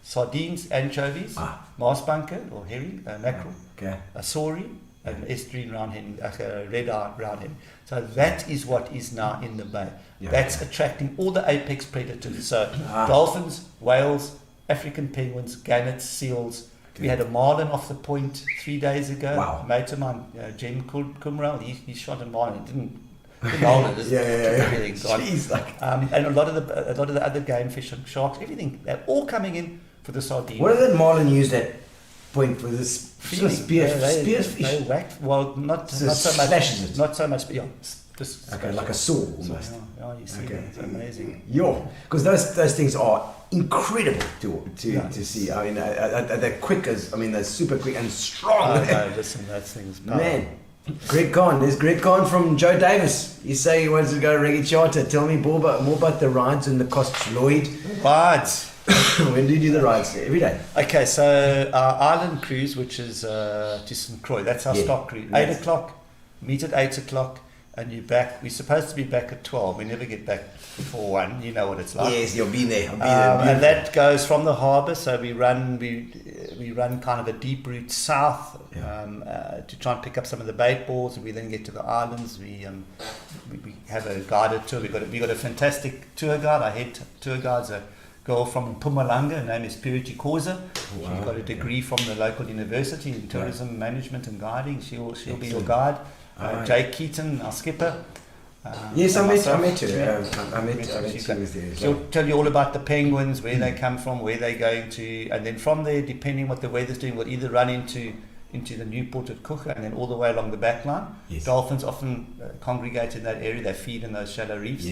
sardines, anchovies, marsbanker or herring, mackerel, a sori, an estuarine round hen, red eye round hen. So that is what is now in the bay. That's attracting all the apex predators. So dolphins, whales, African penguins, gannets, seals. We had a marlin off the point 3 days ago. A mate of mine, Jem Kumral, he shot a marlin. He didn't hold it. Everything gone. And a lot of the other game fish and sharks, everything, they're all coming in for the sardine. What did that marlin use that point for this spearfish? They whacked. Well, not so much. Slashes it. Not so much. But like a saw almost. You see, it's amazing. Because those things are incredible to see. I mean, they're quick they're super quick and strong. Listen, that thing's power. Man. Greg Kahn, there's Greg Kahn from Joe Davis. You say he wants to go Raggy Charter. Tell me more about the rides and the costs, Lloyd. Rides. When do you do the rides? Every day. Okay, so our island cruise, which is to St. Croix, that's our stock cruise. 8 o'clock, meet at 8 o'clock, and you're back. We're supposed to be back at 12. We never get back before 1. You know what it's like. Yes, you'll be there. And that goes from the harbour. So we run kind of a deep route south to try and pick up some of the bait balls. And we then get to the islands. We have a guided tour. We got a fantastic tour guide. Our head tour guide's a girl from Mpumalanga. Her name is Purity Koza. She's got a degree from the local university in tourism management and guiding. She'll be your guide. Jake Keaton, our skipper. Yes, I met her. I met her. She'll tell you all about the penguins, where they come from, where they're going to, and then from there, depending what the weather's doing, we'll either run into the new port at Kucha and then all the way along the back line. Dolphins often congregate in that area. They feed in those shallow reefs.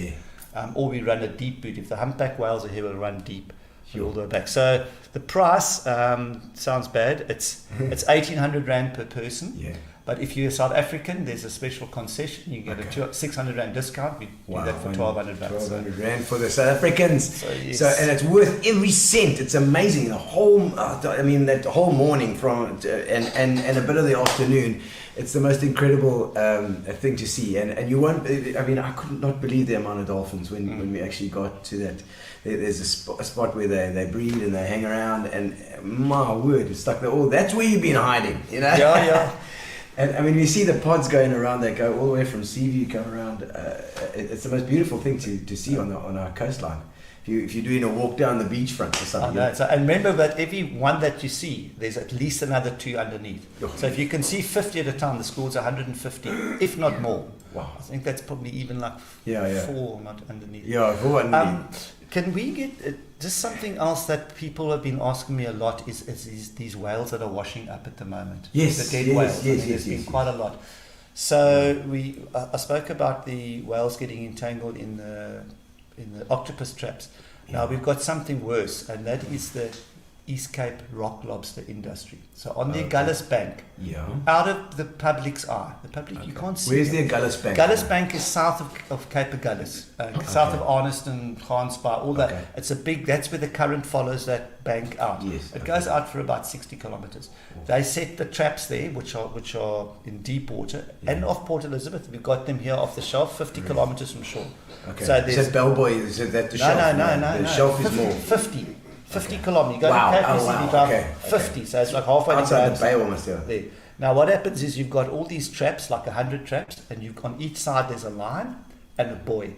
Or we run a deep route. If the humpback whales are here, we'll run deep all the way back. So the price sounds bad. It's 1,800 Rand per person. But if you're South African, there's a special concession. You get a 600 Rand discount. We do that for 1,200 Rand. 1,200 Rand for the South Africans. So and it's worth every cent. It's amazing. The whole, that whole morning and a bit of the afternoon. It's the most incredible thing to see. And you won't. I could not believe the amount of dolphins when we actually got to that. There's a spot where they breed and they hang around. And my word, it's like that's where you've been hiding. You know. Yeah. And you see the pods going around. They go all the way from Seaview, come around. It's the most beautiful thing to see on our coastline. If you're doing a walk down the beachfront or something. And remember that every one that you see, there's at least another 2 underneath. So if you can see 50 at a time, the school's 150, if not more. Wow. I think that's probably even like 4 not underneath. 4 underneath. Can we get just something else that people have been asking me a lot is these whales that are washing up at the moment. Yes, the dead whales. There's been quite a lot. So I spoke about the whales getting entangled in the octopus traps. Now we've got something worse, and that is the East Cape rock lobster industry. So on the Gullis Bank, out of the public's eye, the public you can't see. Where's the Gullis Bank? Gullis Bank is south of Cape Agulhas, south of Arniston, Gansbaai, all that. It's a big. That's where the current follows that bank out. Yes, it goes out for about 60 kilometers. They set the traps there, which are in deep water and off Port Elizabeth. We've got them here off the shelf, 50 kilometers from shore. Okay. So there's Bellboy, is that the shelf? No. The shelf is more. 50 kilometers. You go to Cape, you see about 50. So it's like halfway outside the bay almost there. Now what happens is you've got all these traps, like 100 traps, and on each side there's a line and a buoy.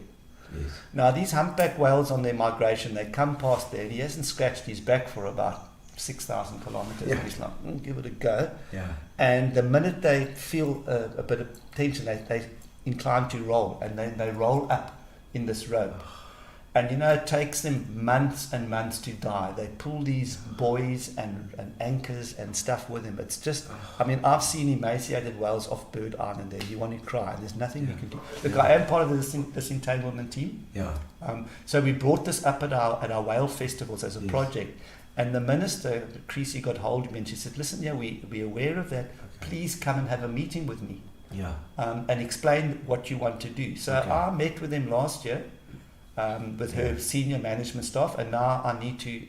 Yes. Now these humpback whales on their migration, they come past there, and he hasn't scratched his back for about 6,000 kilometers. And he's like, give it a go. Yeah. And the minute they feel a bit of tension, they incline to roll, and then they roll up in this rope. And it takes them months and months to die. They pull these buoys and anchors and stuff with them. It's just, I've seen emaciated whales off Bird Island there. You want to cry. There's nothing you can do. Look, I am part of this entanglement team. Yeah. So we brought this up at our whale festivals as a project. And the minister, Creasy, got hold of me and she said, listen, we're aware of that. Okay. Please come and have a meeting with me. Yeah. And explain what you want to do. So I met with them last year. With her senior management staff, and now I need to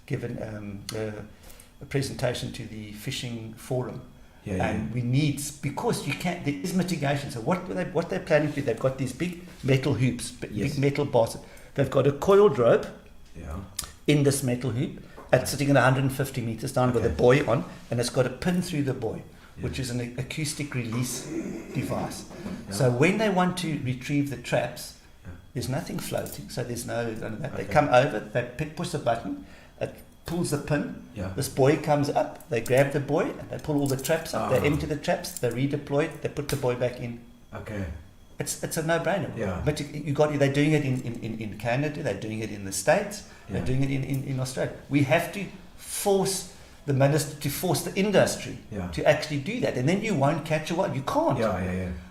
give a presentation to the fishing forum. We need, because you can't. There is mitigation. So what they're planning to do? They've got these big metal hoops, big metal bars. They've got a coiled rope in this metal hoop, sitting at 150 meters down with a buoy on, and it's got a pin through the buoy, which is an acoustic release device. So when they want to retrieve the traps, there's nothing floating, so there's no none of that. They come over, they push the button, it pulls the pin, this buoy comes up, they grab the buoy, and they pull all the traps up, they empty the traps, they redeploy it, they put the buoy back in. Okay. It's a no-brainer. Yeah. But they're doing it in Canada, they're doing it in the States, they're doing it in Australia. We have to force the minister to force the industry to actually do that, and then you won't catch a whale. You can't.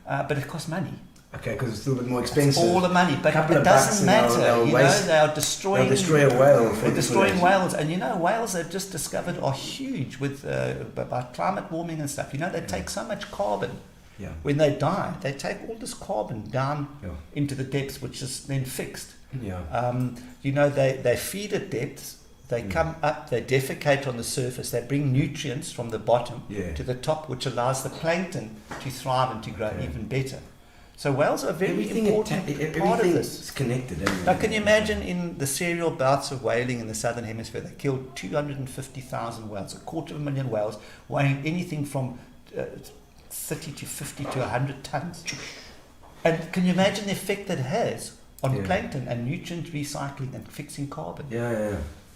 But it costs money. Okay, because it's a little bit more expensive. It's all the money, but it doesn't matter. They are destroying. They'll destroy a whale. They're destroying whales, and whales they've just discovered are huge with about climate warming and stuff. They take so much carbon. When they die, they take all this carbon down into the depths, which is then fixed. They feed at depths. They come up, they defecate on the surface, they bring nutrients from the bottom to the top, which allows the plankton to thrive and to grow even better. So whales are a very important part of this. It's connected. Now, can you imagine in the serial bouts of whaling in the southern hemisphere, they killed 250,000 whales, 250,000 whales, weighing anything from 30 to 50 to 100 tons. And can you imagine the effect that has on plankton and nutrient recycling and fixing carbon?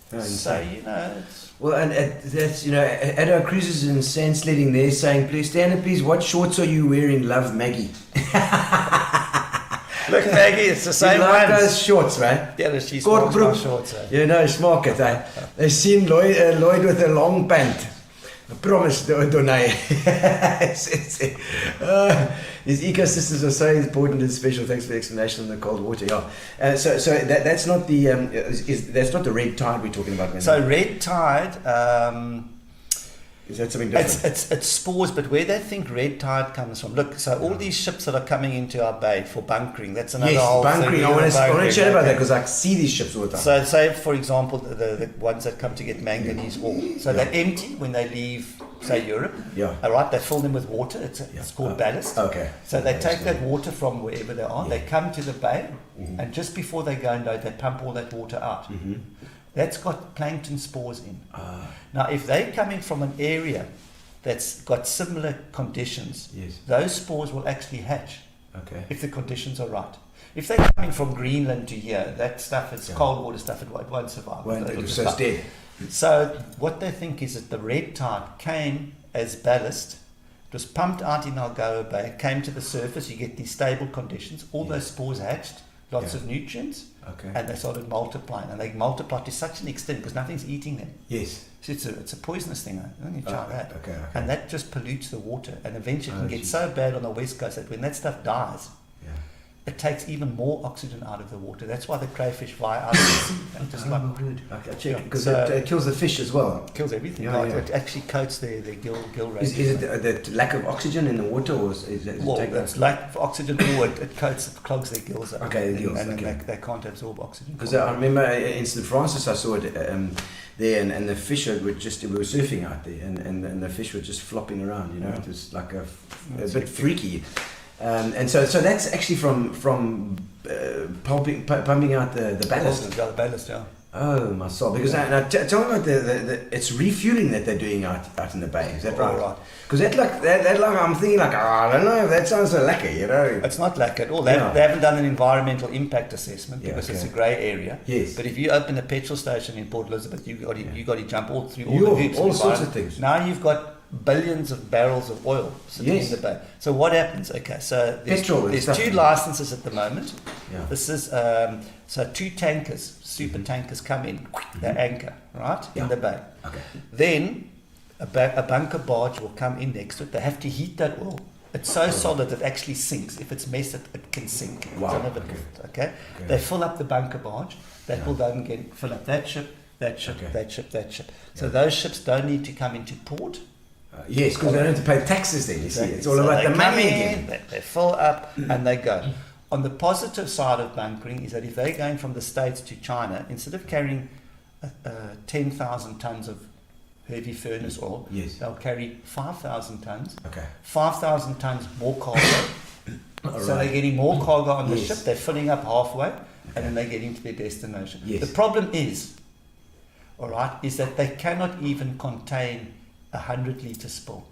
So it's well, and that's at our cruises and sand sledding, they're saying, please stand up, please. What shorts are you wearing? Love, Maggie. Look, Maggie, it's the same like ones. Those shorts, right? Yeah, she's shorts. Smaak it. They seen Lloyd with a long pant. I promise, Donay. His ecosystems are so important and special. Thanks for the explanation on the cold water. So that's not the that's not the red tide we're talking about. So red tide. Is that something different? It's spores, but where they think red tide comes from. Look, so all these ships that are coming into our bay for bunkering, that's another whole bunkering. thing. I want to chat about that because I see these ships all the time. So say, for example, the ones that come to get manganese ore. So they're empty when they leave, say, Europe. All right, they fill them with water. It's called ballast. Okay. So they take that water from wherever they are. They come to the bay, and just before they go and load, they pump all that water out. That's got plankton spores in. Now, if they're coming from an area that's got similar conditions, those spores will actually hatch if the conditions are right. If they're coming from Greenland to here, that stuff, it's cold water stuff, it won't survive. It's dead. So what they think is that the red tide came as ballast, it was pumped out in Algoa Bay, came to the surface, you get these stable conditions, all those spores hatched, lots of nutrients, and they started multiplying, and they multiplied to such an extent because nothing's eating them. So it's a poisonous thing. I don't need to try that. Okay. And that just pollutes the water, and eventually it can get geez. so bad on the west coast that when that stuff dies, Yeah. it takes even more oxygen out of the water. That's why the crayfish fly out of the sea. And just like Okay, check. Because So- it kills the fish as well. kills everything. Yeah, Like, yeah. It actually coats their gill rays. Is it the lack of oxygen in the water, or is it Well, take it's lack of oxygen, or it clogs their gills up. Okay, the gills, and okay. they can't absorb oxygen. Because I remember in St. Francis I saw it there, and the fish we were surfing out there, and the fish were just flopping around. You know, it was like a bit freaky. And so that's actually from pumping out the ballast. The ballast, yeah. Oh my soul! Because now tell me about the it's refueling that they're doing out in the bay. Is that right? Right. Because that I'm thinking like, I don't know, that sounds so lacquer, you know. It's not lack at all. They haven't done an environmental impact assessment because it's a grey area. Yes. But if you open a petrol station in Port Elizabeth, you got to jump all through all Yo, the hoops. all of sorts of environment. things. Now you've got billions of barrels of oil sitting Yes. in the bay. So what happens? Okay, so Petrol and there's stuff. 2 licenses at the moment. Yeah. This is so 2 tankers, super tankers come in, they anchor right Yeah. in the bay. Okay. Then a bunker barge will come in next to it. They have to heat that oil. It's so solid it actually sinks. If it's messed, it can sink. Wow. It's another lift, okay? They fill up the bunker barge. That will then fill up that ship, that ship, Okay. that ship, that ship. So those ships don't need to come into port. Yes, because they don't have to pay taxes then, you see. It's all So about they the come money in, again. They fill up and they go. On the positive side of bunkering is that if they're going from the States to China, instead of carrying 10,000 tons of heavy furnace oil, Yes. they'll carry 5,000 tons. Okay. 5,000 tons more cargo. So Alright. they're getting more cargo on the Yes. ship, they're filling up halfway, and then they're getting to their destination. Yes. The problem is, is that they cannot even contain 100-litre spill.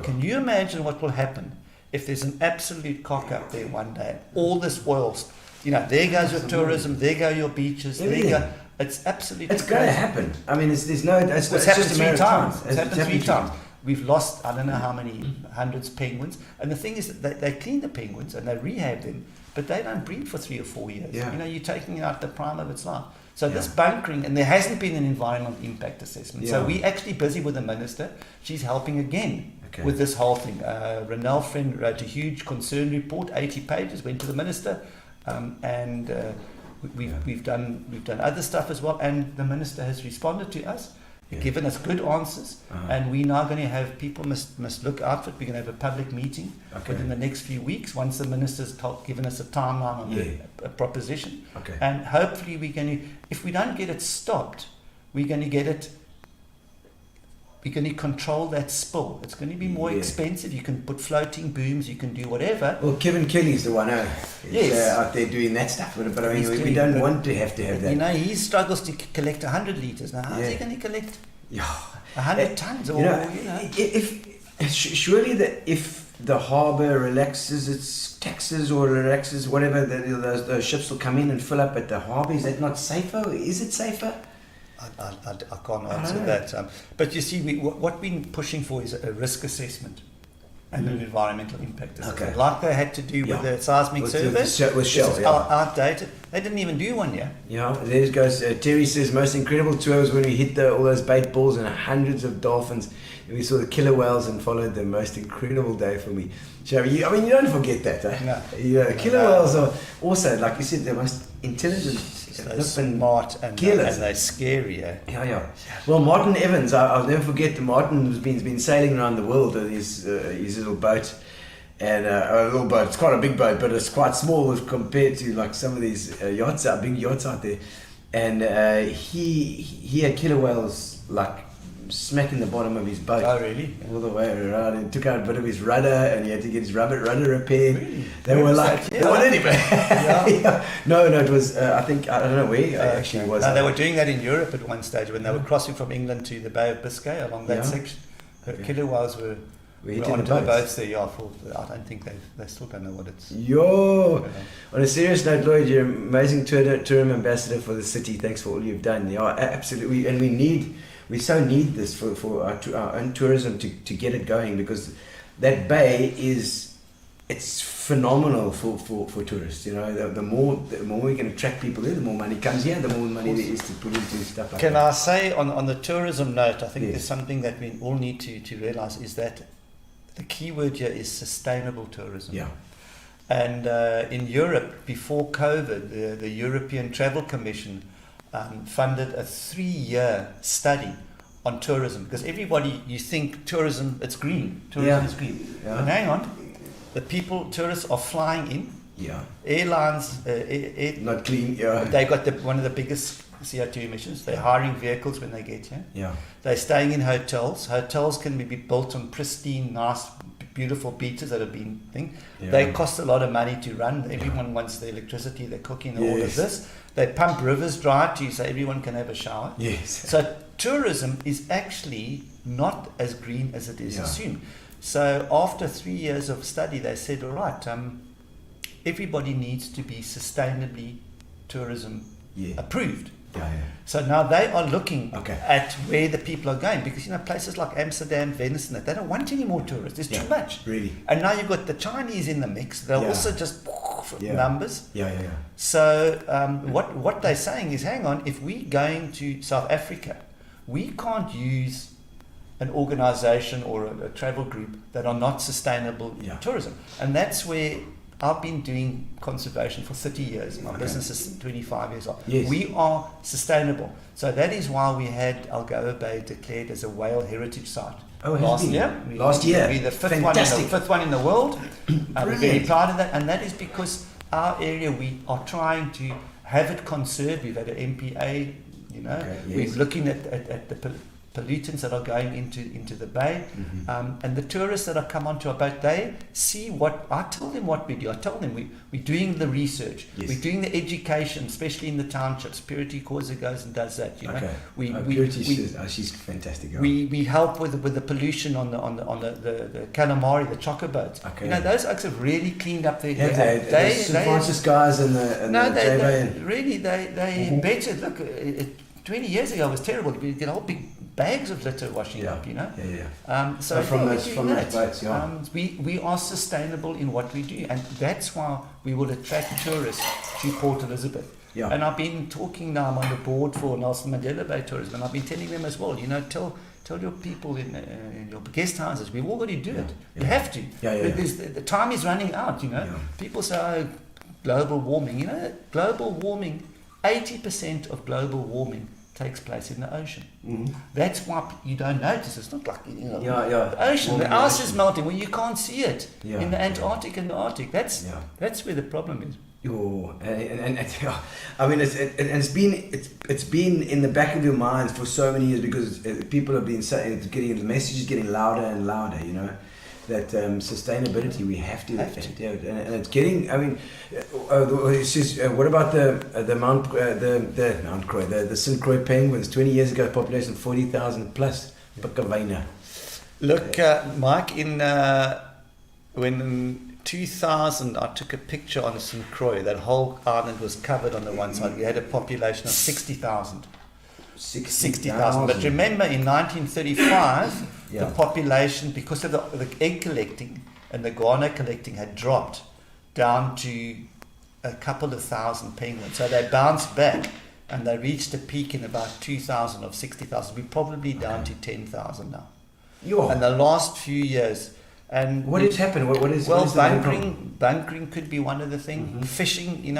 Can you imagine what will happen if there's an absolute cock up there one day? All this oil, there goes your tourism, there go your beaches, Everything. there go. It's absolutely It's going to crazy. happen. I mean, there's no. It's It's just happened a 3 matter of times. time. It's happened 3 times. We've lost, I don't know how many hundreds penguins. And the thing is that they clean the penguins and they rehab them, but they don't breed for 3 or 4 years. Yeah. You're taking out the prime of its life. So this Yeah. bunkering, and there hasn't been an environmental impact assessment. So Yeah. we're actually busy with the minister. She's helping again Okay. with this whole thing. Renelle Friend wrote a huge concern report, 80 pages, went to the minister, and we've done other stuff as well. And the minister has responded to us, given us good answers, and we're now going to have people must look out for it. We're going to have a public meeting within the next few weeks once the minister's given us a timeline on a proposition. Okay. And hopefully we're going to, if we don't get it stopped, we're going to get it. We're going to control that spill. It's going to be more expensive. You can put floating booms. You can do whatever. Well, Kevin Kelly's the one He's Yes. out there doing that stuff. But I mean, He's we doing don't it. want to have that. He struggles to collect 100 litres. Now, how's he going to collect Yeah. 100 tons? Or, Surely if the harbour relaxes its taxes or relaxes whatever, those ships will come in and fill up at the harbour. Is that not safer? Is it safer? I can't answer that. But you see, what we're pushing for is a risk assessment and an environmental impact assessment. Okay. Like they had to do with the seismic surveys. With Shell, This is outdated. They didn't even do one yet. Yeah, there goes. Terry says most incredible tour was when we hit all those bait balls and hundreds of dolphins. And we saw the killer whales and followed them. Most incredible day for me. Sherry, you don't forget that. No. Killer whales are also, like you said, the most intelligent, They're smart and they're scary. Yeah. Well, Martin Evans, I'll never forget. Martin's been sailing around the world with his little boat. And a little boat, it's quite a big boat, but it's quite small compared to like some of these big yachts out there. And he had killer whales like smacking the bottom of his boat. Oh, really? All the way around, and took out a bit of his rudder, and he had to get his rudder repaired. Really? They were like, anyway. Yeah. No, it was. I think I don't know where it actually was. No, they were doing that in Europe at one stage when they were crossing from England to the Bay of Biscay along that section. The killer whales were on the boats there. I don't think they still don't know what it's. Yo! On a serious note, Lloyd, you're an amazing tourism ambassador for the city. Thanks for all you've done. Yeah, absolutely. And we so need this for our own tourism to get it going, because that bay is it's phenomenal for tourists. You know, the more we can attract people here, the more money comes here, the more money there is to put into stuff like Can that. I say on the tourism note, I think there's something that we all need to realize is that the key word here is sustainable tourism. Yeah. And in Europe, before COVID, the European Travel Commission funded a 3-year study on tourism, because everybody, you think tourism, it's green, tourism is green. Yeah. But hang on, tourists are flying in. Yeah. Airlines, Not clean. Yeah. they got one of the biggest CO2 emissions. They're hiring vehicles when they get here. Yeah. They're staying in hotels. Hotels can be built on pristine, nice, beautiful beaches that have been thing. Yeah. They cost a lot of money to run. Everyone wants the electricity, the cooking, and all of Yes. this. They pump rivers dry so everyone can have a shower. Yes. So tourism is actually not as green as it is Yeah. assumed. So after 3 years of study, they said, all right, everybody needs to be sustainably tourism Yeah. approved. Yeah. So now they are looking Okay. at where the people are going, because places like Amsterdam, Venice, and that, they don't want any more tourists. There's too much. Really. And now you've got the Chinese in the mix. They're Yeah. also just Yeah. numbers. Yeah. So what they're saying is, hang on, if we're going to South Africa, we can't use an organization or a travel group that are not sustainable Yeah. tourism. And that's where I've been doing conservation for 30 years. My business is 25 years old. Yes. We are sustainable. So that is why we had Algoa Bay declared as a whale heritage site. Oh, it has last been? year. Last year. We're the Fantastic. fifth one in the world. We're very Brilliant. proud of that. And that is because our area, we are trying to have it conserved. We've had an MPA, Okay, yes. We're looking at the pollutants that are going into the bay, and the tourists that are come onto our boat, they see what I tell them what we do. I tell them we're doing the research, Yes. we're doing the education, especially in the townships. Purity Causa goes and does that. Okay. We She's fantastic. Girl. we help with the pollution on the calamari, the chocker boats. Okay. Those oaks have really cleaned up their. The St. Francis guys and the they better look. 20 years ago it was terrible. We get whole big bags of litter washing up. So from we're those doing from that. those boats, yeah. We are sustainable in what we do, and that's why we will attract tourists to Port Elizabeth. Yeah. And I've been talking now. I'm on the board for Nelson Mandela Bay Tourism, and I've been telling them as well. Tell your people in your guest houses, we've all got to do it. You have to. Because the time is running out. People say, oh, global warming. Global warming. 80% of global warming takes place in the ocean. That's why you don't notice. It's not like the ocean. The ice is melting. Well, you can't see it in the Antarctic and the Arctic. That's where the problem is. I mean, it's been in the back of your minds for so many years, because people have been saying, the message is getting louder and louder. That sustainability, we have to do it, and it's getting. I mean, what about the Mount Croix, the St. Croix penguins? 20 years ago, population 40,000 plus. Look, Mike, when in 2000 I took a picture on St. Croix. That whole island was covered on the one side. We had a population of 60,000. 60,000. But remember, in 1935, the population, because of the egg collecting and the guano collecting, had dropped down to a couple of thousand penguins. So they bounced back, and they reached a peak in about 2000 of 60,000. We're probably down to 10,000 now. And the last few years. And what has happened? What is bunkering could be one of the things. Fishing,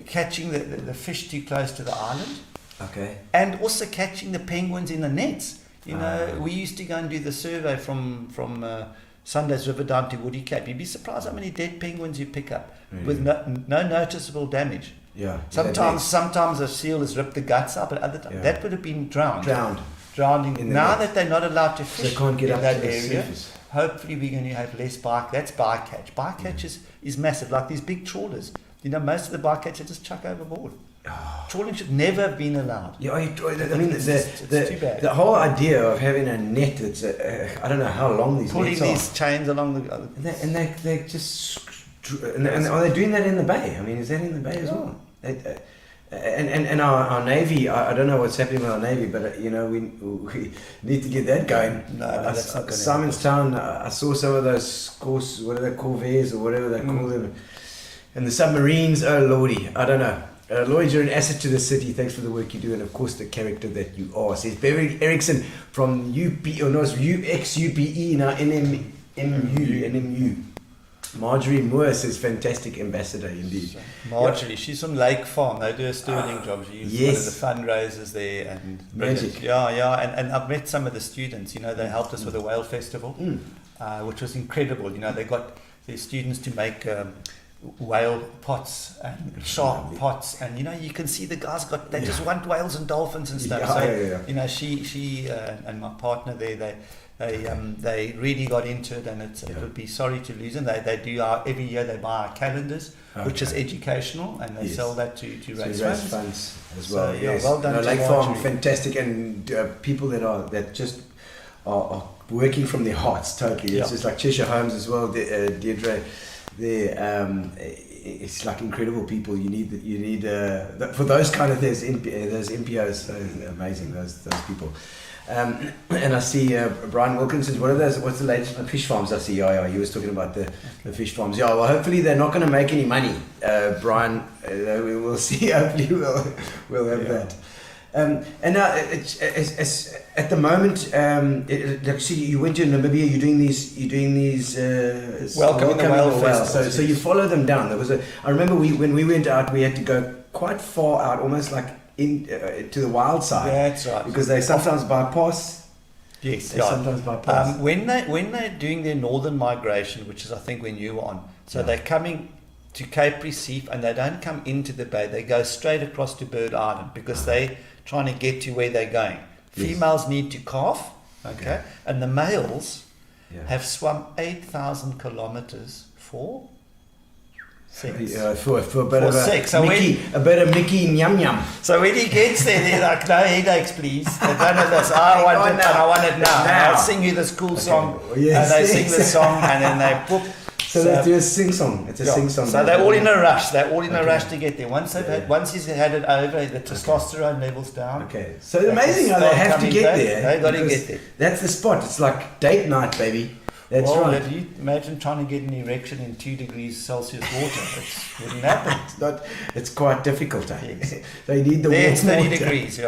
catching the fish too close to the island. Okay. And also catching the penguins in the nets. We used to go and do the survey from Sundays River down to Woody Cape. You'd be surprised how many dead penguins you pick up with no noticeable damage. Yeah. Sometimes a seal has ripped the guts out, but other times that would have been drowning. Now that they're not allowed to fish so can't get in up that to the area, surface. Hopefully we're going to have less bycatch. That's bycatch. Bycatch is massive, like these big trawlers. Most of the bycatch are just chuck overboard. Trawling should never have been allowed. Yeah, I mean, it's too bad. The whole idea of having a net that's I don't know how long these pulling nets these are. chains along the. And they just and are they doing that in the bay? I mean, is that in the bay as well? And our Navy, I don't know what's happening with our Navy, but you know, we need to get that going. No, that's not going to Simonstown, I saw some of those course, what are they, Corvairs or whatever they call them, and the submarines. Oh lordy, I don't know. Lloyd, you're an asset to the city. Thanks for the work you do, and of course the character that you are. Says Barry Erickson from UP, or no, it's UXUPE now NMU. Marjorie Moore says fantastic ambassador indeed. Marjorie, she's from Lake Farm. They do a sterling job. She's one of the fundraisers there, and Magic. and I've met some of the students. You know, they helped us with the whale festival, which was incredible. You know, they got the students to make whale pots and shark pots, and you know, you can see the guys they just want whales and dolphins and stuff. You know, she and my partner there, they really got into it, and it would be sorry to lose them. They do every year they buy our calendars, which is educational, and they sell that to raise funds as well. So, yes. well done to Lake Farm, Marjorie. fantastic, and people that just are working from their hearts totally. It's just like Cheshire Holmes as well, Deirdre. It's like incredible people. You need for those kind of things. Those MPOs, amazing. Those people. And I see Brian Wilkinson. What are those? What's the latest fish farms? I see. Yeah. He was talking about the fish farms. Yeah. Well, hopefully they're not going to make any money, Brian. We will see. Hopefully we'll have that. And now it's at the moment. Like, see, you went to Namibia. You're doing these. Welcoming the whale festival. So you follow them down. There was I remember when we went out, we had to go quite far out, almost like to the wild side. That's right. Because they sometimes bypass. Yes. They sometimes bypass. When they're doing their northern migration, which is I think when you were on, so they're coming to Cape Recife, and they don't come into the bay. They go straight across to Bird Island because they're trying to get to where they're going. Females need to calf, okay, and the males have swum 8,000 kilometers for sex. For a bit of sex. a bit of Mickey Nyam Nyam. So when he gets there, they're like, no headaches, please. They don't know this. I want it, and I want it now. And I'll sing you this cool song. Yes, and they sing the song, and then they boop. So they do a sing song. It's a sing song. So they're all in a rush. They're all in a rush to get there. Once he's had it over, the testosterone levels down. Okay. So it's amazing how they have to get there. They got to get there. That's the spot. It's like date night, baby. That's right. If you imagine trying to get an erection in 2 degrees Celsius water, it wouldn't happen. It's quite difficult. Yes. They need the There's warm 30 water. degrees,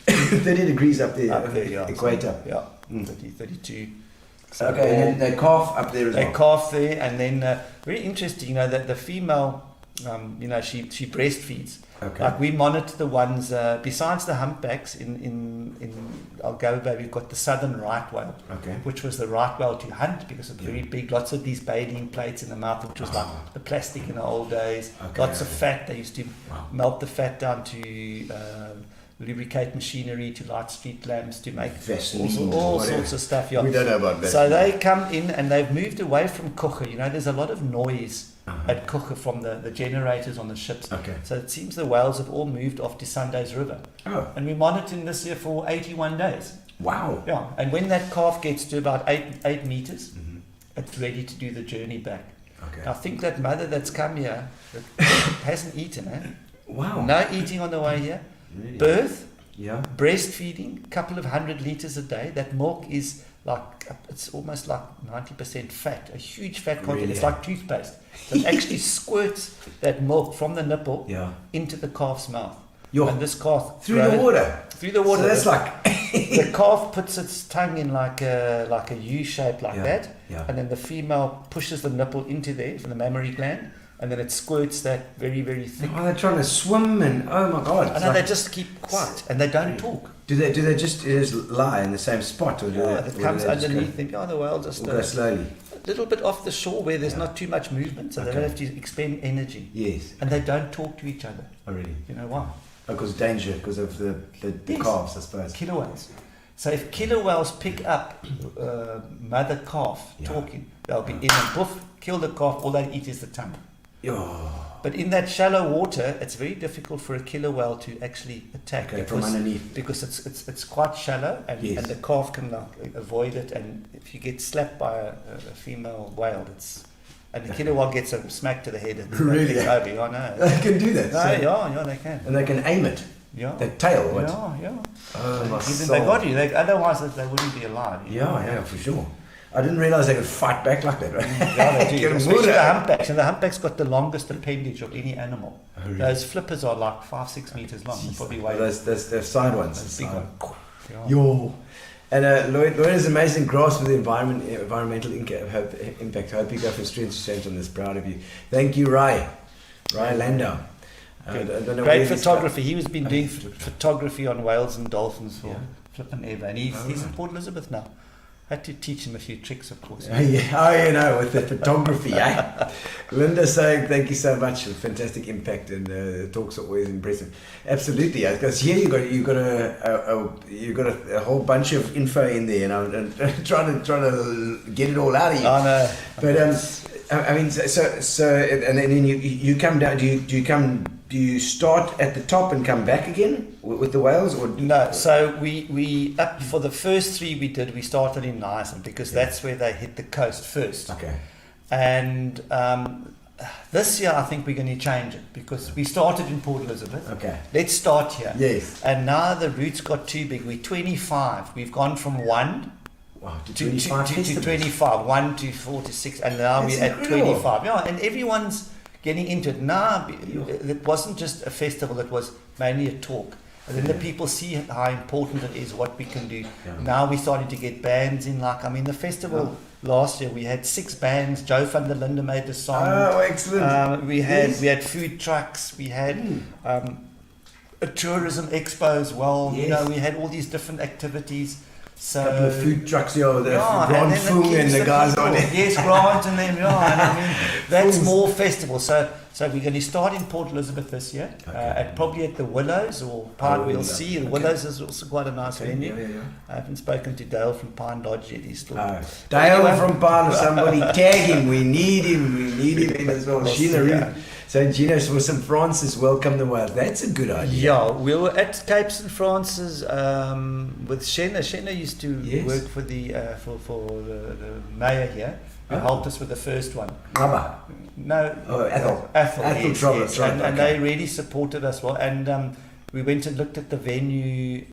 30 degrees up there, equator. So, 30, 32. So Okay, and then they calf up there as well. They calf there, and then very interesting, you know, that the female, you know, she breastfeeds. Okay. Like we monitor the ones besides the humpbacks in Algoa Bay, we've got the southern right whale, which was the right whale to hunt because it's very big. Lots of these baleen plates in the mouth, which was like the plastic in the old days. Lots of fat. They used to melt the fat down to lubricate machinery, to light street lamps, to make all sorts of stuff. Yeah. We don't know about that. So they come in and they've moved away from Kuche. You know, there's a lot of noise at Kuche from the generators on the ships. So it seems the whales have all moved off to Sundays River. And we're monitoring this here for 81 days. Wow. Yeah. And when that calf gets to about 8 meters, it's ready to do the journey back. I think that mother that's come here hasn't eaten, Wow. No eating on the way here. Really? Birth, breastfeeding, a couple of 100 liters a day. That milk is like, it's almost like 90% fat, a huge fat content. Really? It's like toothpaste. So it actually squirts that milk from the nipple into the calf's mouth. And this calf through the water. So that's like the calf puts its tongue in like a U shape like that, and then the female pushes the nipple into there from the mammary gland, and then it squirts that very, very thick. Oh, they're trying to swim, and oh my God! And they just keep quiet and they don't talk. Do they just lie in the same spot, or do it comes underneath? The whale just go slowly. A little bit off the shore where there's not too much movement, so they don't have to expend energy. Yes. And they don't talk to each other. Oh, really? You know why? Because danger, because of the calves, I suppose. Killer whales. So if killer whales pick up mother calf talking, they'll be in and poof, kill the calf. All they eat is the tongue. But in that shallow water, it's very difficult for a killer whale to actually attack from underneath, because it's quite shallow, and the calf can avoid it. And if you get slapped by a female whale, it's And the killer whale gets a smack to the head and Really? it's over. I know. They can do that. No, so- yeah, they can. And they can aim it. Yeah. That tail. What? Yeah. Oh, my Even soul. they got you. Otherwise, they wouldn't be alive. Yeah, for sure. I didn't realize they could fight back like that. Right? Yeah, they do. Get Especially wood the out. humpbacks. And the humpback's got the longest appendage of any animal. Oh, really? Those flippers are like 5-6 meters long. They probably weigh Those side ones. those big Side. ones. Yeah. Yo. And Lloyd is amazing grasp with the environmental impact. Hope you go from strength to strength on this. Proud of you. Thank you, Ray Landau. I don't know where Great this photography. He was been doing photography on whales and dolphins for flipping ever. And he's in Port Elizabeth now. Had to teach him a few tricks, of course. With the photography, eh? Linda saying, thank you so much for fantastic impact, and the talks are always impressive. Absolutely, because here you got a whole bunch of info in there, and trying to get it all out of you. I know. But I mean, so, and then you come down. Do you start at the top and come back again with the whales, or No, so we up for the first 3 we did. We started in Nyasson because that's where they hit the coast first. Okay. And this year I think we're going to change it because we started in Port Elizabeth. Okay. Let's start here. Yes. And now the routes got too big. We're 25. We've gone from 1 to to 25 to festivals? 25, 1 to 4 to 6, and now That's we're at incredible. 25. Yeah, and everyone's getting into it. Now, it wasn't just a festival, it was mainly a talk. And then the people see how important it is, what we can do. Yeah. Now we're starting to get bands in. The festival last year, we had 6 bands. Joe van der Linde made the song. Oh, excellent. We had food trucks. We had a tourism expo as well. Yes. We had all these different activities. So, couple of food trucks here, the and Grand then Fung and the guys people. on it. Yes, Grant and them, and I mean, that's Fools. more festivals. So we're going to start in Port Elizabeth this year, Okay. probably at the Willows or Pine. We'll see. The Okay. Willows is also quite a nice Okay, venue. yeah. I haven't spoken to Dale from Pine Lodge yet. He's still. Dale Anyway. from Parla, somebody tag him. We need him in as well. We'll Sheila see, Ruth. So Gino for St. Francis, welcome the world. That's a good idea. Yeah, we were at Cape St. Francis with Shenna. Shenna used to Yes. work for the the mayor here, who helped us with the first one. Rabba. No, Oh, Ethel. Ethel, Ethel yes, Trouble, yes. that's right, And okay. they really supported us well. And we went and looked at the venue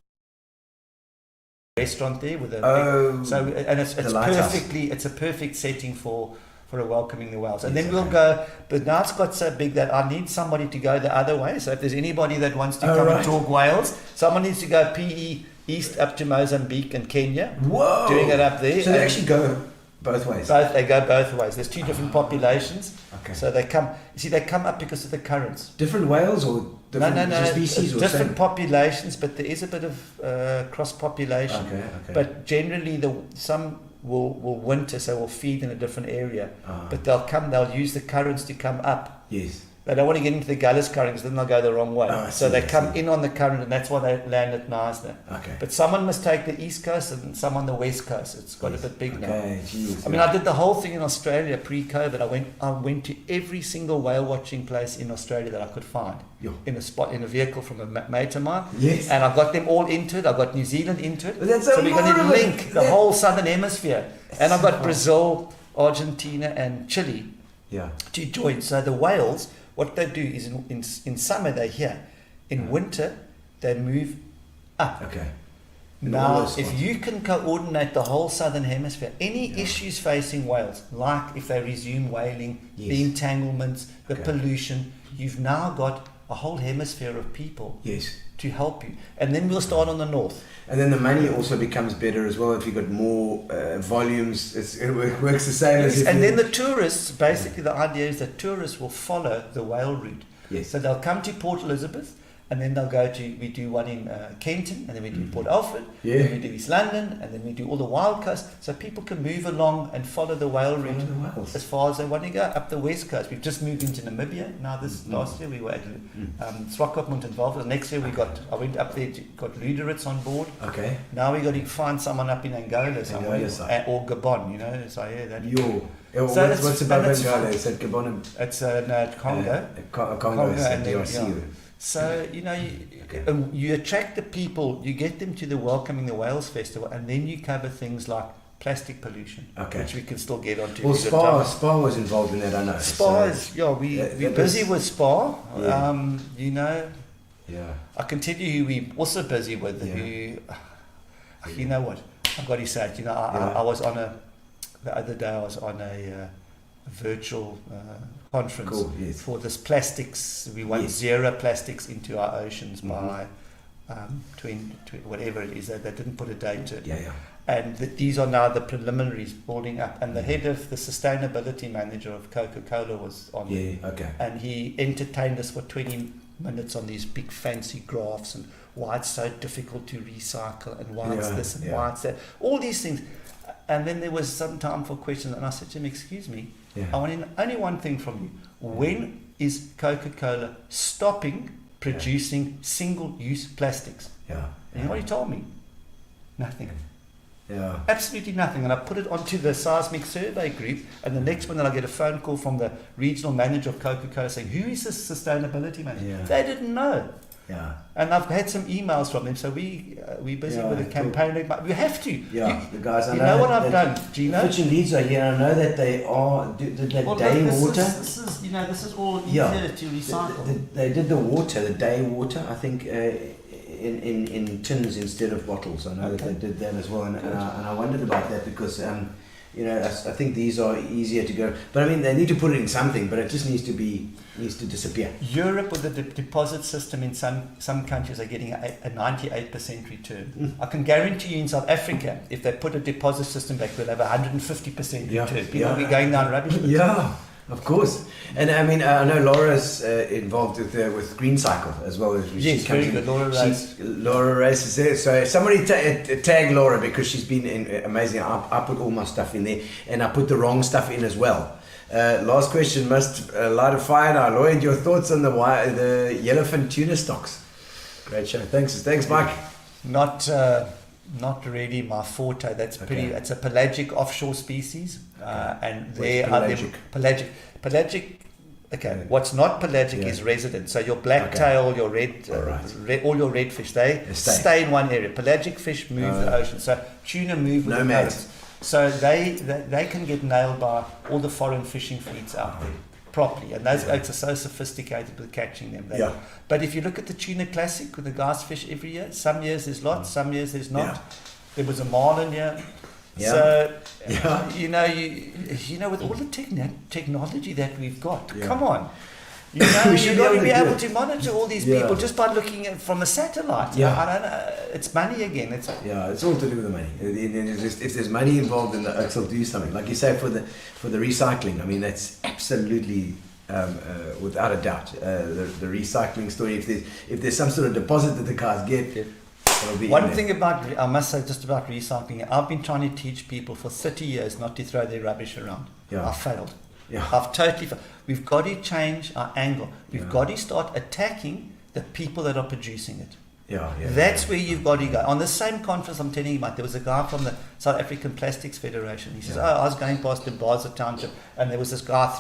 restaurant there with a and it's lighthouse. it's a perfect setting for a welcoming the whales. And then we'll go, but now it's got so big that I need somebody to go the other way. So if there's anybody that wants to come right. and talk whales, someone needs to go PE east up to Mozambique and Kenya. Whoa. Doing it up there. So they And actually go both ways. they go both ways. There's 2 different populations. Okay. So they come up because of the currents. Different whales or different No. species It's or different same? populations, but there is a bit of cross population. Okay. But generally, some will winter, so will feed in a different area. Ah. But they'll use the currents to come up. Yes. They don't want to get into the Gullis current because then they'll go the wrong way. Oh, I So see, they I come see. in on the current, and that's why they land at Knysna. Okay. But someone must take the east coast and some on the west coast. It's got a bit big now. Okay, geez. I mean, I did the whole thing in Australia pre-COVID. I went to every single whale watching place in Australia that I could find. Yo. In a vehicle from a mate of mine. Yes. And I got them all into it. I got New Zealand into it. But that's so we're going to marvelous. link the whole southern hemisphere. And I've got Brazil, Argentina, and Chile Yeah. to join. So the whales, what they do is in summer they're here. In winter, they move up. Okay. Now, Those if spots. you can coordinate the whole southern hemisphere, any issues facing whales, like if they resume whaling, Yes. the entanglements, the Okay. pollution, you've now got a whole hemisphere of people Yes. to help you. And then we'll start on the north. And then the money also becomes better as well if you've got more volumes. It works the same as if And you- then the tourists, basically the idea is that tourists will follow the whale route. Yes. So they'll come to Port Elizabeth, and then they'll go to, we do one in Kenton, and then we do Port Alfred, Yeah. then we do East London, and then we do all the wild coast. So people can move along and follow the whale route the whales. as far as they want to go, up the west coast. We've just moved into Namibia. Now last year we were at Swakopmund and Walvis. Next year I went up there, got Luderitz on board. Okay. Now we got to find someone up in Angola somewhere, Angola side. or Gabon, So yeah, that. What's above and it's Angola? fun. Is that Gabon? It's Congo. Congo is and then, DRC. yeah. So you attract the people, you get them to the Welcoming the Whales Festival, and then you cover things like plastic pollution, Okay. which we can still get onto. Well, if you've got time. Spa was involved in that, I know. Spa is, we're busy with Spa. Yeah. You know, Yeah. I can tell you who we're also busy with. Yeah. You know what? I've got to say it. You know, I was on the other day I was on a virtual conference Cool, yes. for this plastics. We want zero plastics into our oceans by whatever it is. They didn't put a date to it. Yeah. And these are now the preliminaries building up. And the head of the sustainability manager of Coca-Cola was on there. Yeah, okay. And he entertained us for 20 minutes on these big fancy graphs and why it's so difficult to recycle and why it's this and why it's that. All these things. And then there was some time for questions. And I said to him, excuse me, I want only one thing from you. When is Coca-Cola stopping producing single-use plastics? Yeah. And you know what he told me? Nothing. Yeah. Absolutely nothing. And I put it onto the seismic survey group, and the next one then I get a phone call from the regional manager of Coca-Cola saying, who is this sustainability manager? Yeah. They didn't know. Yeah. And I've had some emails from them, so we're busy with a campaign. But we have to. Yeah, the guys. I you know what I've done, Gino? Fitch and Leeds are here. I know that they are. Did day water? This is all easier to recycle. They did the water, the day water. I think in tins instead of bottles. I know that they did that as well, and I wondered about that because I think these are easier to go. But I mean, they need to put it in something, but it just needs to disappear. Europe with the deposit system in some countries are getting a 98% return. I can guarantee you in South Africa, if they put a deposit system back, we'll have 150% return. People will be going down rubbish. Yeah, of course. And I mean, I know Laura's involved with Green Cycle as well. Yes, very good. Laura Race is there. So somebody tag Laura because she's been amazing. I put all my stuff in there and I put the wrong stuff in as well. Last question, must light a fire now. Lloyd, your thoughts on the yellowfin tuna stocks? Great show. Thanks, Mike. Not really my forte. That's pretty. It's a pelagic offshore species, and they are pelagic. Okay, what's not pelagic is resident. So your blacktail, your red, all your redfish, they stay in one area. Pelagic fish move the ocean. So tuna move with the currents. So they can get nailed by all the foreign fishing fleets out there properly, and those boats are so sophisticated with catching them. But if you look at the tuna classic, with the guys fish every year, some years there's lots, some years there's not. There was a marlin here. So you know with all the technology that we've got, come on. You know, you've got to be able to monitor all these people just by looking at from a satellite. I don't know. It's money again. It's all to do with the money. If there's money involved, then the oaks will do something. Like you say, for the recycling. I mean, that's absolutely without a doubt the recycling story. If there's some sort of deposit that the guys get. One thing I must say just about recycling. I've been trying to teach people for 30 years not to throw their rubbish around. I failed. I've totally failed. We've got to change our angle. We've got to start attacking the people that are producing it. That's where you've got to go. On the same conference I'm telling you about, there was a guy from the South African Plastics Federation. He says, I was going past the Baza Township and there was this guy,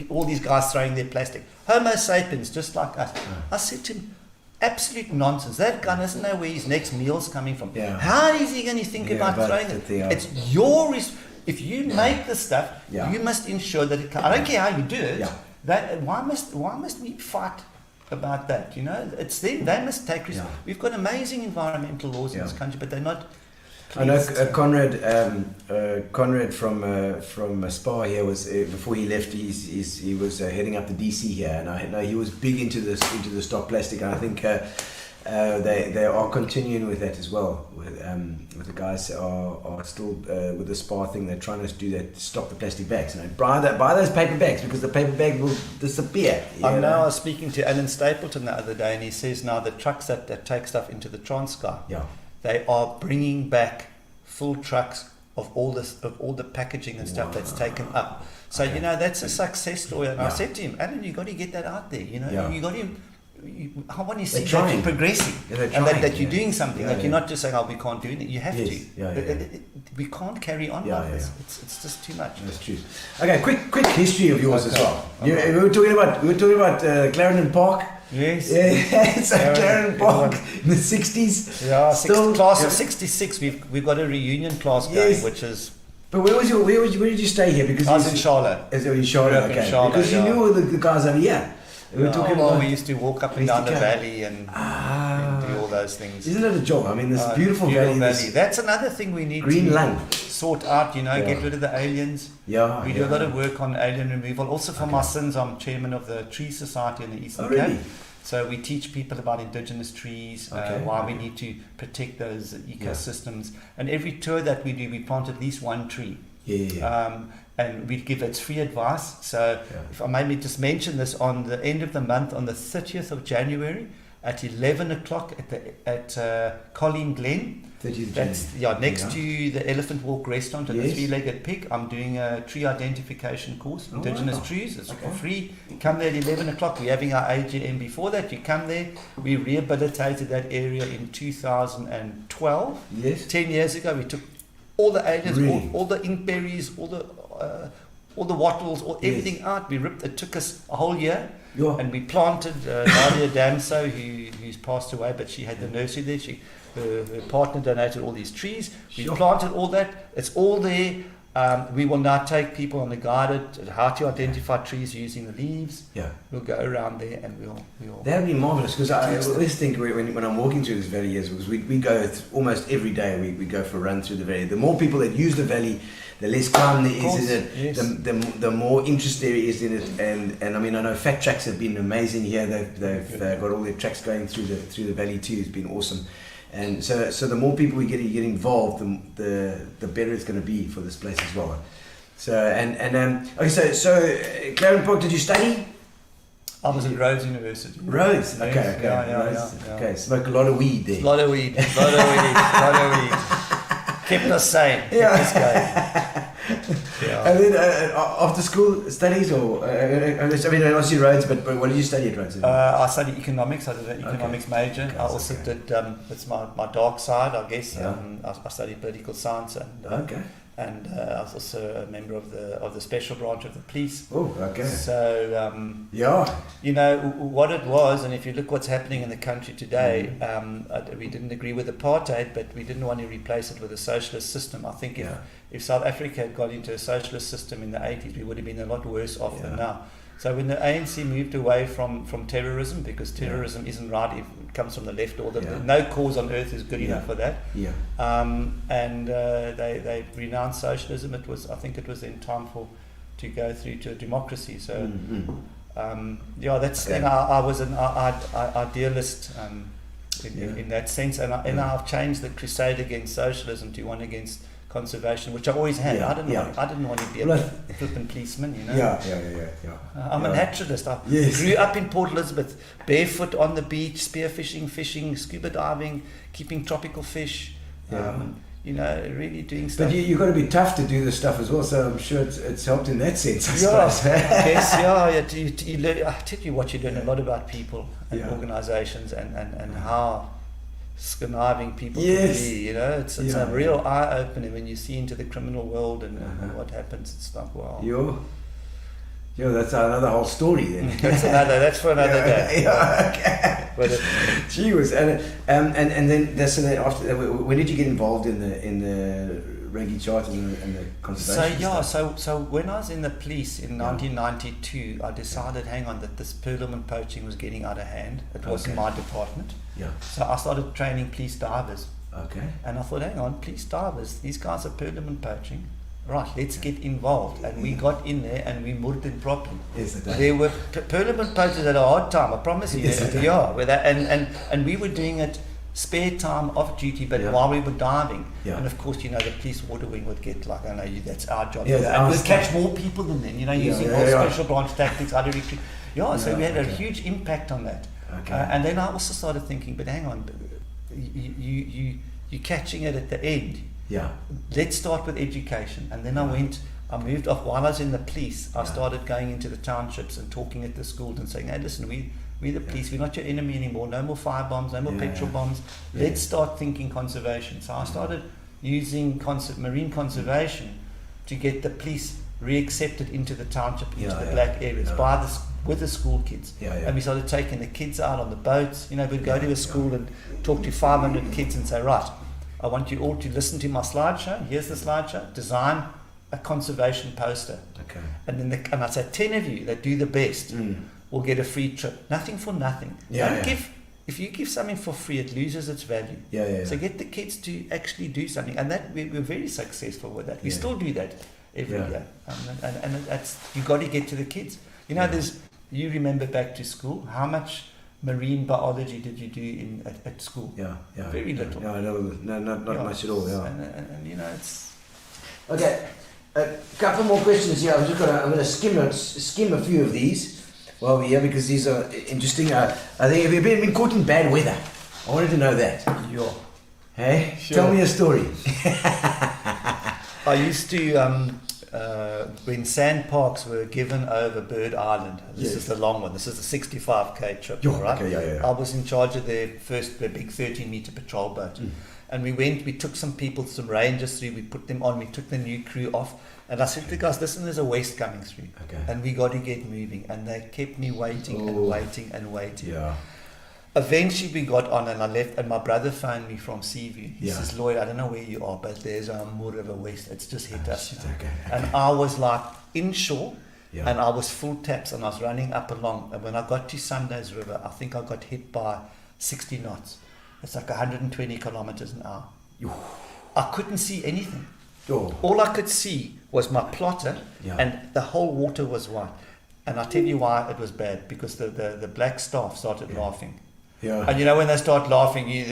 all these guys throwing their plastic. Homo sapiens, just like us. I said to him, absolute nonsense. That guy doesn't know where his next meal's coming from. How is he going to think about throwing it? It's your if you make the stuff, you must ensure that it. I don't care how you do it. Why must we fight about that? You know, it's them. They must take risk. We've got amazing environmental laws in this country, but they're not. I know Conrad from Spa here was before he left. He was heading up the DC here, and I know he was big into the stock plastic, and I think they are continuing with that as well. With the guys are still with the Spa thing. They're trying to do that, stop the plastic bags. And buy those paper bags because the paper bag will disappear. I was speaking to Alan Stapleton the other day, and he says now the trucks that take stuff into the Transkei. They are bringing back full trucks of all the packaging and stuff that's taken up. So you know that's a success story. And I said to him, Alan, you got to get that out there. You know, you got to. I want to see that you're progressing and that you're doing something. You're not just saying, "Oh, we can't do it." You have to. We can't carry on like this. It's just too much. That's true. Okay, quick history of yours as well. We were talking about Clarendon Park. Yes. It's at Clarendon Park in the 60s. Class of 66. We've got a reunion class going, which is But where did you stay here? Because I was in Charlotte. Is it in Charlotte? Grew up in Okay. Charlotte, Because you knew all the guys over here. We were talking about. We used to walk up and used down to the go- valley and do all those things. Isn't it a job? I mean, this beautiful valley. This That's another thing we need green to lung. sort out, get rid of the aliens. Yeah. We do a lot of work on alien removal. Also for my sins, I'm chairman of the Tree Society in the Eastern Oh, really? Cape. So we teach people about indigenous trees, why we need to protect those ecosystems. And every tour that we do, we plant at least one tree. And we give it free advice. So if I maybe just mention this, on the end of the month, on the 30th of January, at 11 o'clock at Colleen Glen. 30th That's next to the Elephant Walk restaurant and the Yes. Three-Legged Pig. I'm doing a tree identification course, indigenous wow. trees. It's for free. Come there at 11 o'clock. We're having our AGM before that. You come there. We rehabilitated that area in 2012. Yes. 10 years ago, we took all the aliens, Really? all the inkberries, all the wattles, everything out. We ripped. It took us a whole year. Yeah. And we planted Nadia Damso, who's passed away, but she had the nursery there. Her partner donated all these trees. We planted all that. It's all there. We will now take people on the guided how to identify trees using the leaves. Yeah. We'll go around there and we'll. That would be marvelous, because I always think when I'm walking through this valley, because we go almost every day, we go for a run through the valley. The more people that use the valley, the less crime there is in it, yes. the more interest there is in it. And I mean, I know Fat Tracks have been amazing here. They've got all their tracks going through the valley too. It's been awesome. And so the more people we get involved, the better it's going to be for this place as well. So okay, so Clarence Park, did you study? I was at Rhodes University. Rhodes, okay, Yes, okay, yeah. okay. Smoke a lot of weed there. A lot of weed. Kept us sane. Kept us going. Yeah. And then after school studies, or I mean, obviously Rhodes, but what did you study at Rhodes? I studied economics. I did an economics major. Okay, I also did. That's my dark side, I guess. Yeah. I studied political science, and I was also a member of the special branch of the police. Oh, okay. So Yeah. you know what it was, and if you look what's happening in the country today, we didn't agree with apartheid, but we didn't want to replace it with a socialist system. I think if South Africa had got into a socialist system in the 80s, we would have been a lot worse off than now. So when the ANC moved away from terrorism, because terrorism isn't right if it comes from the left, or no cause on earth is good enough for that. Yeah. And they renounced socialism. I think it was then time to go through to a democracy. So that's the thing. I was an idealist in that sense, and I've changed the crusade against socialism to one against conservation, which I always had. I didn't want to be a flippant policeman, you know. I'm a naturalist. I grew up in Port Elizabeth, barefoot on the beach, spearfishing, fishing, scuba diving, keeping tropical fish. You know, really doing stuff. But you've got to be tough to do this stuff as well, so I'm sure it's helped in that sense, I suppose. Yes, I tell you what, you learn a lot about people and organisations and how conniving people can be, you know. It's a real eye-opener when you see into the criminal world and what happens. It's like, wow. That's another whole story then. That's for another day. Okay. But gee whiz, and then so then after when did you get involved in the Raggy Charters and the conservation stuff? So when I was in the police in 1992, I decided, hang on, that this Parliament poaching was getting out of hand. It was my department. Yeah. So I started training police divers. Okay. And I thought, hang on, police divers, these guys are Parliament poaching. Right, let's get involved. And we got in there and we moved it properly. There were Parliament poachers had a hard time, I promise you. And we were doing it spare time, off duty, but while we were diving. And of course, you know, the police water wing would get like, I know you, that's our job. And we'd catch more people than them, you know, using all special branch tactics, so we had a huge impact on that. And then I also started thinking, but hang on, you're catching it at the end. Let's start with education. And then I moved off while I was in the police. I started going into the townships and talking at the schools and saying, hey, listen, we're the police, we're not your enemy anymore, no more fire bombs, no more petrol bombs. Let's start thinking conservation. So I started using marine conservation to get the police re-accepted into the township, into the black areas with the school kids. And we started taking the kids out on the boats. You know, we'd go to a school and talk to 500 kids and say, right, I want you all to listen to my slideshow. Here's the slideshow. Design a conservation poster. Okay. And then and I say 10 of you that do the best will get a free trip. Nothing for nothing. Yeah, yeah. If you give something for free, it loses its value. Yeah. So get the kids to actually do something, and that we're very successful with that. We Yeah. still do that every Yeah. year, and that's you got to get to the kids. You know, you remember back to school, how much marine biology did you do at school? Yeah. Very little. Yeah, no, not much at all. Yeah. And you know, it's Okay, a couple more questions here. I'm going to skim a few of these while we're here because these are interesting. I think, have you been caught in bad weather? I wanted to know that. yeah. Hey, Sure. tell me a story. I used to, when sand parks were given over Bird Island, this is the long one, this is the 65k trip, Yeah, right? okay, yeah. I was in charge of the big 13-meter patrol boat. And we took some people, some rangers through, we put them on, we took the new crew off. And I said to the guys, listen, there's a west coming through. Okay. And we got to get moving. And they kept me waiting and waiting. Yeah. Eventually we got on and I left, and my brother phoned me from Seaview. He Yeah. says, Lloyd, I don't know where you are, but there's a Moor River West. It's just hit us. shit, you know." okay. And I was like inshore, Yeah. and I was full taps, and I was running up along. And when I got to Sunday's River, I think I got hit by 60 knots. It's like 120 kilometers an hour. I couldn't see anything. Oh. All I could see was my plotter, Yeah. and the whole water was white. And I tell you why it was bad, because the black staff started laughing. Yeah. And you know when they start laughing, you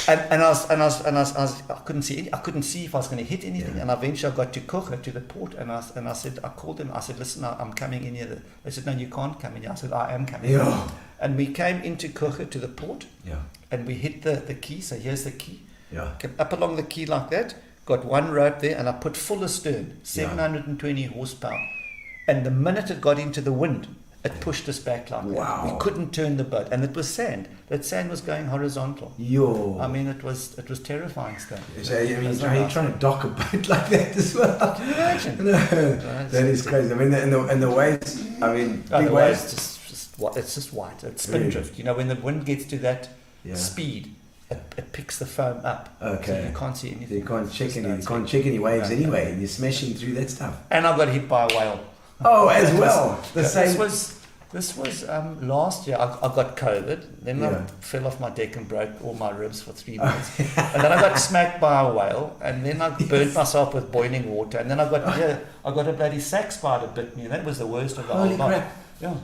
and I couldn't see I couldn't see if I was going to hit anything. Yeah. And eventually I got to Coger, to the port, and I said, I called them. I said, listen, I'm coming in here. They said, no, you can't come in here. I said, I am coming. Yeah. And we came into Coger to the port, Yeah. and we hit the key. So here's the key. Yeah. Kept up along the quay like that, got one rope there, and I put full astern, 720 horsepower. And the minute it got into the wind, it pushed us back like Wow. that. We couldn't turn the boat, and it was sand. That sand was going horizontal. Yo. I mean, it was terrifying stuff. So, I mean, It was you're trying to dock a boat like that as well. Can you imagine? No, that is crazy. I mean, and the waves. I mean, Oh, big the waves. waves it's just white. It's spin Really? drift. You know, when the wind gets to that Yeah. speed, it picks the foam up. Okay. So you can't see anything. You can't check Just any. no You speed. can't check any waves No. anyway, and you're smashing through that stuff. And I got hit by a whale. Oh, as well. The same. This was last year. I got COVID. Then Yeah. I fell off my deck and broke all my ribs for 3 months. And then I got smacked by a whale. And then I burnt myself with boiling water. And then I got a bloody sack spider bit me. And that was the worst of the Holy whole lot. crap. Yeah.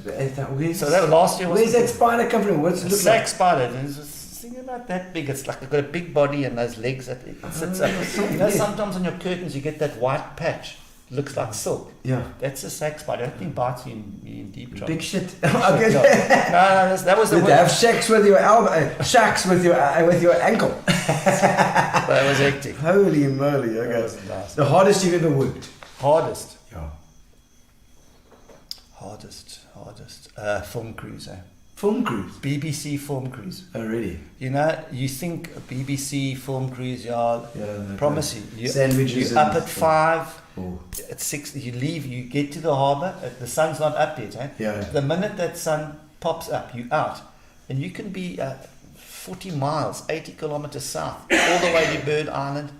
Where's, So that was last year. where's that spider come from? What's it A look sack like? spider. And it's thinking about that big. It's like it's got a big body and those legs that it sits up. You know, yeah. sometimes on your curtains you get that white patch. Looks like silk. Yeah. That's a sack spider. That thing bites you in deep trouble. Big shit. No, Okay. that was the Did they have shacks with your shacks with your ankle? That was hectic. Holy moly! That Okay. was nice. The hardest you've ever worked? Hardest. Yeah. Hardest. Film cruise. Film cruise. BBC film cruise. Oh, really? You know, you think a BBC film cruise, Yeah, promise you. Sandwiches You're up and at 5. Oh. At 6, you leave, you get to the harbour, the sun's not up yet, eh? Yeah. The minute that sun pops up, you're out. And you can be 40 miles, 80 kilometres south, all the way to Bird Island,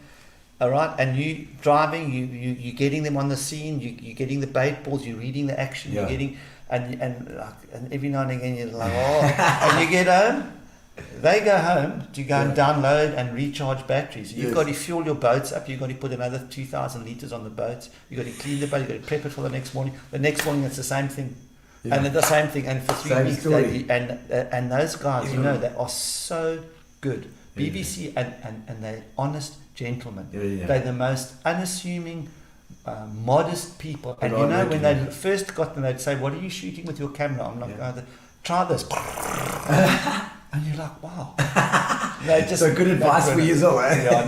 all right? And you driving, you're getting them on the scene, you're getting the bait balls, you're reading the action, Yeah. you're getting, and every now and again you're like, oh, and you get home. They go home to go and download and recharge batteries. You've got to fuel your boats up. You've got to put another 2,000 litres on the boats. You've got to clean the boat. You've got to prep it for the next morning. The next morning, it's the same thing. Yeah. And the same thing. And for 3 Same weeks, story. and those guys, you know, they are so good. BBC, and they're honest gentlemen. Yeah. They're the most unassuming, modest people. And you know, hard when they working. first got them, they'd say, what are you shooting with your camera? I'm like, try this. And you're like, wow. So good advice for you as well, eh? Yeah,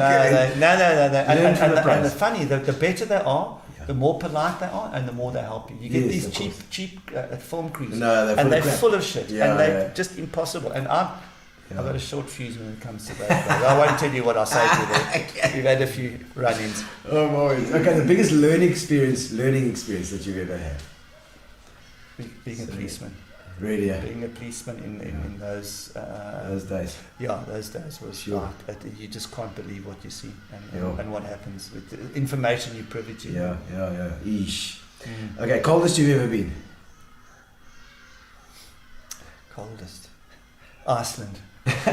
no. Learn from the And pros. the funny, the better they are, the more polite they are, and the more they help you. You get Yes, these of course. cheap film crews, No, they're and full of they're crap. full of shit, Yeah, and they're yeah. just impossible. And I've got a short fuse when it comes to those guys. I won't tell you what I say to them. We've had a few run-ins. Oh my. Okay, the biggest learning experience that you've ever had. Being a policeman. Really, yeah. Being a policeman in those days. Yeah, those days was Sure. like you just can't believe what you see Yeah. and what happens with the information you're privy to. Yeah. Eesh. Okay, coldest you've ever been? Coldest. Iceland.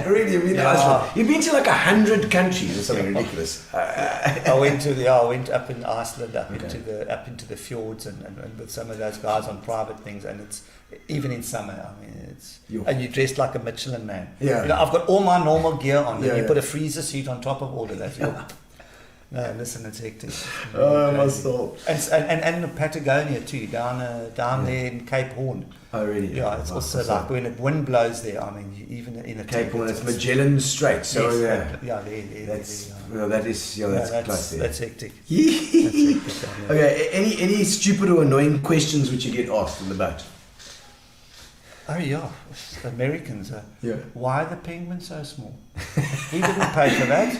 Really, you've been to Yeah. Iceland? You've been to like 100 countries or something ridiculous. I went up in Iceland, Okay. up into the fjords, and with some of those guys on private things, and it's even in summer. I mean, it's Yo. and you're dressed like a Michelin man. Yeah. You know, I've got all my normal gear on. Yeah, and you yeah. put a freezer suit on top of all of that. No, listen, it's hectic. Oh, my Crazy. soul. And Patagonia too, down there in Cape Horn. Oh, really? Yeah, it's also like when the wind blows there. I mean, even in a Cape Horn, it's temperature, Magellan Strait. So yes, yeah, that's close there. that's hectic. Okay, any stupid or annoying questions which you get asked in the boat? Oh yeah, Americans. Yeah. Why are the penguins so small? We didn't pay for that.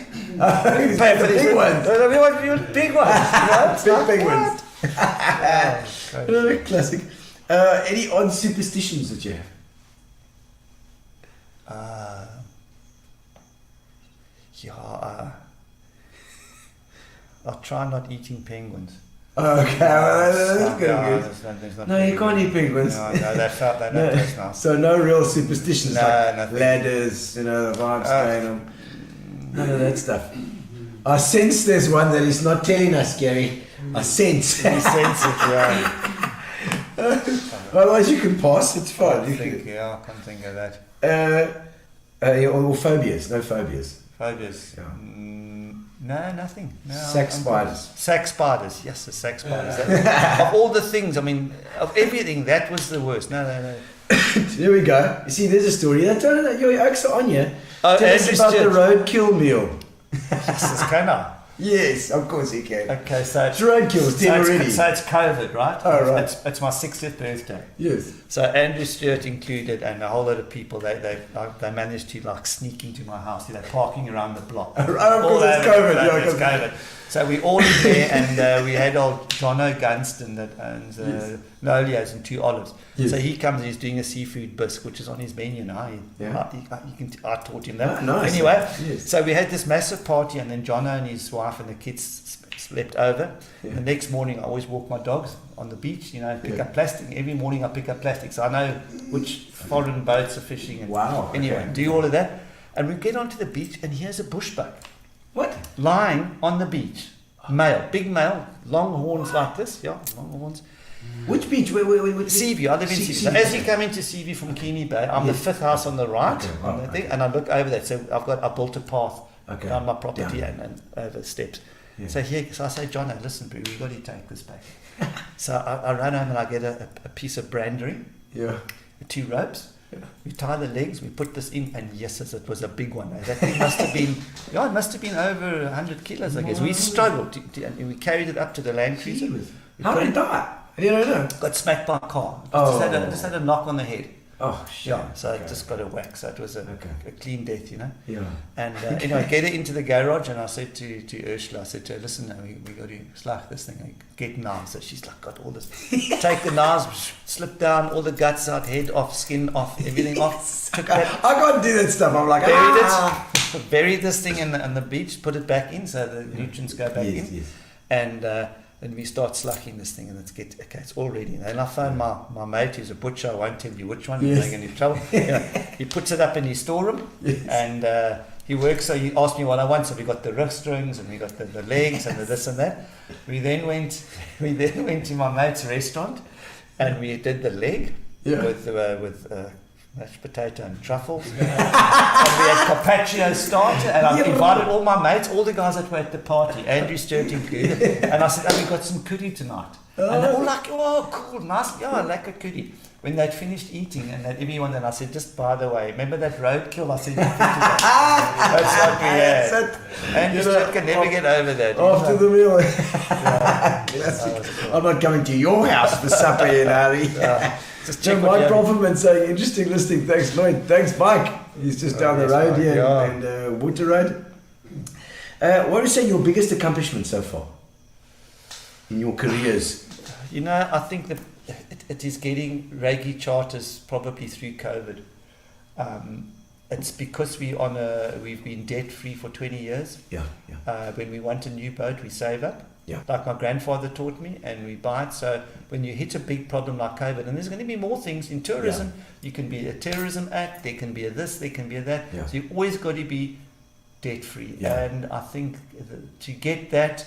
We didn't pay for the big ones. We want big ones. Big penguins. Crazy. Classic. Any odd superstitions that you have? I'll try not eating penguins. Okay, well, that's good. There's not No, you can't eat penguins. No, that No. tastes nice. So no real superstitions No, like nothing. ladders, the vibes going on. None of that stuff. I sense there's one that he's not telling us, Gary. I sense. You sense it, yeah. Otherwise you can pass, it's fine. I can't think of that. Or phobias, no phobias. Phobias. Yeah. No, nothing. No, Sack spiders. Sack spiders, yes, the sack spiders. Of all the things, I mean, of everything, that was the worst. No. There we go. You see, there's a story. Your oaks are on you. Oh, Tell us Andrew about the Stewart. roadkill meal. Yes, it's kind Yes, of course you can. Okay, so It's roadkill, Tim already. So it's COVID, right? Oh, right. It's my 60th birthday. Yes. So Andrew Stewart included, and a whole lot of people. They managed to like sneak into my house. They're parking around the block. Of All course it's over COVID. the place, it's Yeah, COVID. So we all in there, and we had old Jono Gunston that owns Nolios and Two Olives. Yes. So he comes and he's doing a seafood bisque, which is on his menu now. I taught him that. Ah, nice. Anyway, Yes. so we had this massive party, and then Jono and his wife and the kids slept over. Yeah. The next morning, I always walk my dogs on the beach, pick Yeah. up plastic. Every morning I pick up plastic, so I know which foreign boats are fishing. And Wow, Anyway, okay. do all of that. And we get onto the beach, and here's a bushbuck What? lying on the beach. Male, big male, long horns like this. Yeah, long horns. Which beach? Seaview, I live in Seaview. So as you come into Seaview from Keene Bay, I'm the fifth house on the right, Okay, on wow, the thing, and I look over that. So I built a path Okay. down my property Down. and over steps. Yeah. So I say, Jono, listen, bro, we got to take this back. So I run home and I get a piece of brandery, Yeah. 2 ropes. We tie the legs, we put this in, and yes, it was a big one. That thing must have been, it must have been over 100 kilos, I guess. We struggled, and we carried it up to the Land Cruiser. We How put did it die? You don't know. Got smacked by a car. Oh. Just had a knock on the head. Oh, shit. Yeah, so Okay. it just got a whack. So it was a clean death, Yeah. And anyway, get it into the garage, and I said to Ursula, I said to her, listen, now, we got to slag this thing, get knives. So she's like, got all this. Take the knives, slip down, all the guts out, head off, skin off, everything off. Took that, I can't do that stuff. I'm like, buried this thing in the beach, put it back in so the nutrients go back in. Yes. And we start slucking this thing, and it's all ready. And I phone my mate who's a butcher. I won't tell you which one. You're Yes. going to get trouble. He puts it up in his storeroom, Yes. and he works. So he asked me what I want. So we got the wrist strings, and we got the legs, and the this and that. We then went to my mate's restaurant, and we did the leg with mashed potato and truffles. And we had carpaccio starter, and I invited all my mates, all the guys that were at the party, Andrew Stewart included, and I said, we got some curry tonight. And they're all like, oh, cool, nice, I like a curry. When they'd finished eating, and everyone, and I said, just by the way, remember that roadkill? I said, that's what we had. Andrew Stewart can never get over that. After the meal. Cool. I'm not coming to your house for supper, Ali. Just So check what Mike you have. Profferman saying, interesting listening. Thanks, Lloyd. Thanks, Mike. He's just down the yes, road Mike, here yeah. and Water Road. What would you say your biggest accomplishment so far in your careers? I think that it is getting Raggy Charters probably through COVID. It's because we've been debt free for 20 years. Yeah. When we want a new boat, we save up. Yeah. Like my grandfather taught me, and we buy it. So when you hit a big problem like COVID, and there's going to be more things in tourism, you can be a terrorism act, there can be a this, there can be a that. Yeah. So you've always got to be debt free. Yeah. And I think to get that,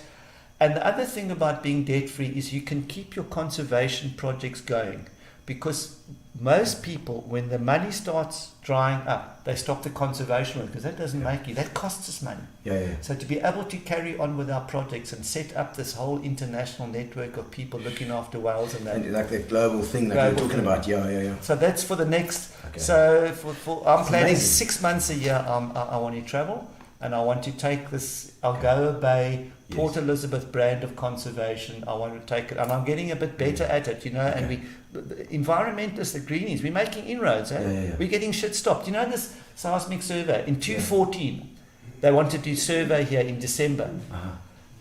and the other thing about being debt free is you can keep your conservation projects going, because most people, when the money starts drying up, they stop the conservation work, because that doesn't make you, that costs us money. Yeah. So to be able to carry on with our projects and set up this whole international network of people looking after whales and that. And like the global thing that you're talking about. Yeah. So that's for the next. Okay. So I'm That's planning amazing. 6 months a year. I want to travel, and I want to take this Algoa Bay, Port Elizabeth brand of conservation. I want to take it, and I'm getting a bit better at it, And the environmentalists, the greenies, we're making inroads. Yeah. We're getting shit stopped. This seismic survey in 2014. They wanted to do survey here in December. Uh-huh.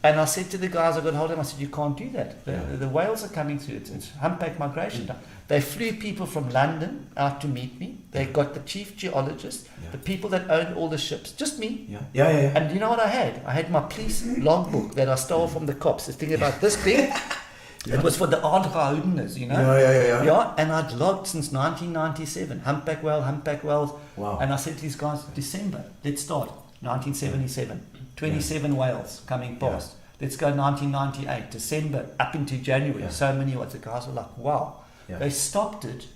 And I said to the guys I got hold of them, I said, you can't do that. The whales are coming through. It's humpback migration time. They flew people from London out to meet me. They got the chief geologist, the people that owned all the ships, just me. Yeah. And you know what I had? I had my police logbook that I stole from the cops. This thing about this big. It was for the aardgehouders, Yeah, and I'd logged since 1997. Humpback whales. Wow. And I said to these guys, December, let's start. 1977. 27 whales coming past. Let's go 1998, December, up into January. Yeah. So many whales. The guys were like, wow. Yeah. They stopped it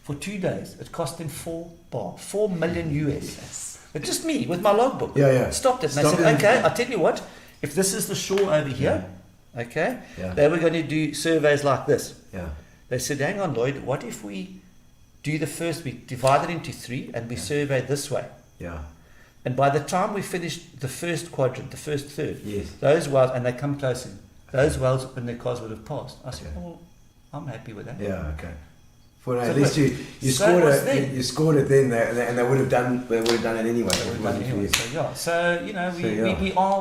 for 2 days. It cost them $4 million US. But just me with my logbook. Yeah. Stopped it. And Stopped they said, it. okay, I'll tell you what, if this is the shore over here, okay, they were going to do surveys like this. Yeah. They said, hang on, Lloyd, what if we do the first, we divide it into 3 and we survey this way? Yeah. And by the time we finished the first quadrant, the first third, Yes. those whales, and they come closer, those whales in their cars would have passed. I said, well, I'm happy with that. Yeah. Okay. For So at least you so scored it was it. then. You scored it then, and they would have done. They would have done it anyway. They would have done it anyway.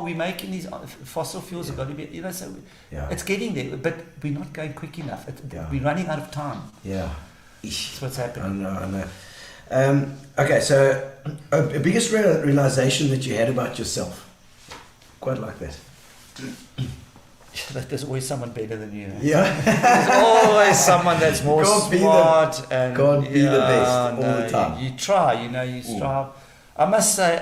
We're making these fossil fuels have got to be, so it's getting there, but we're not going quick enough. We're running out of time. Yeah. That's what's happening. I know. Okay, so a biggest realization that you had about yourself, quite like that. That there's always someone better than you. Yeah. There's always someone that's more Can't be smart and can't be the best all the time. You try, you strive. I must say,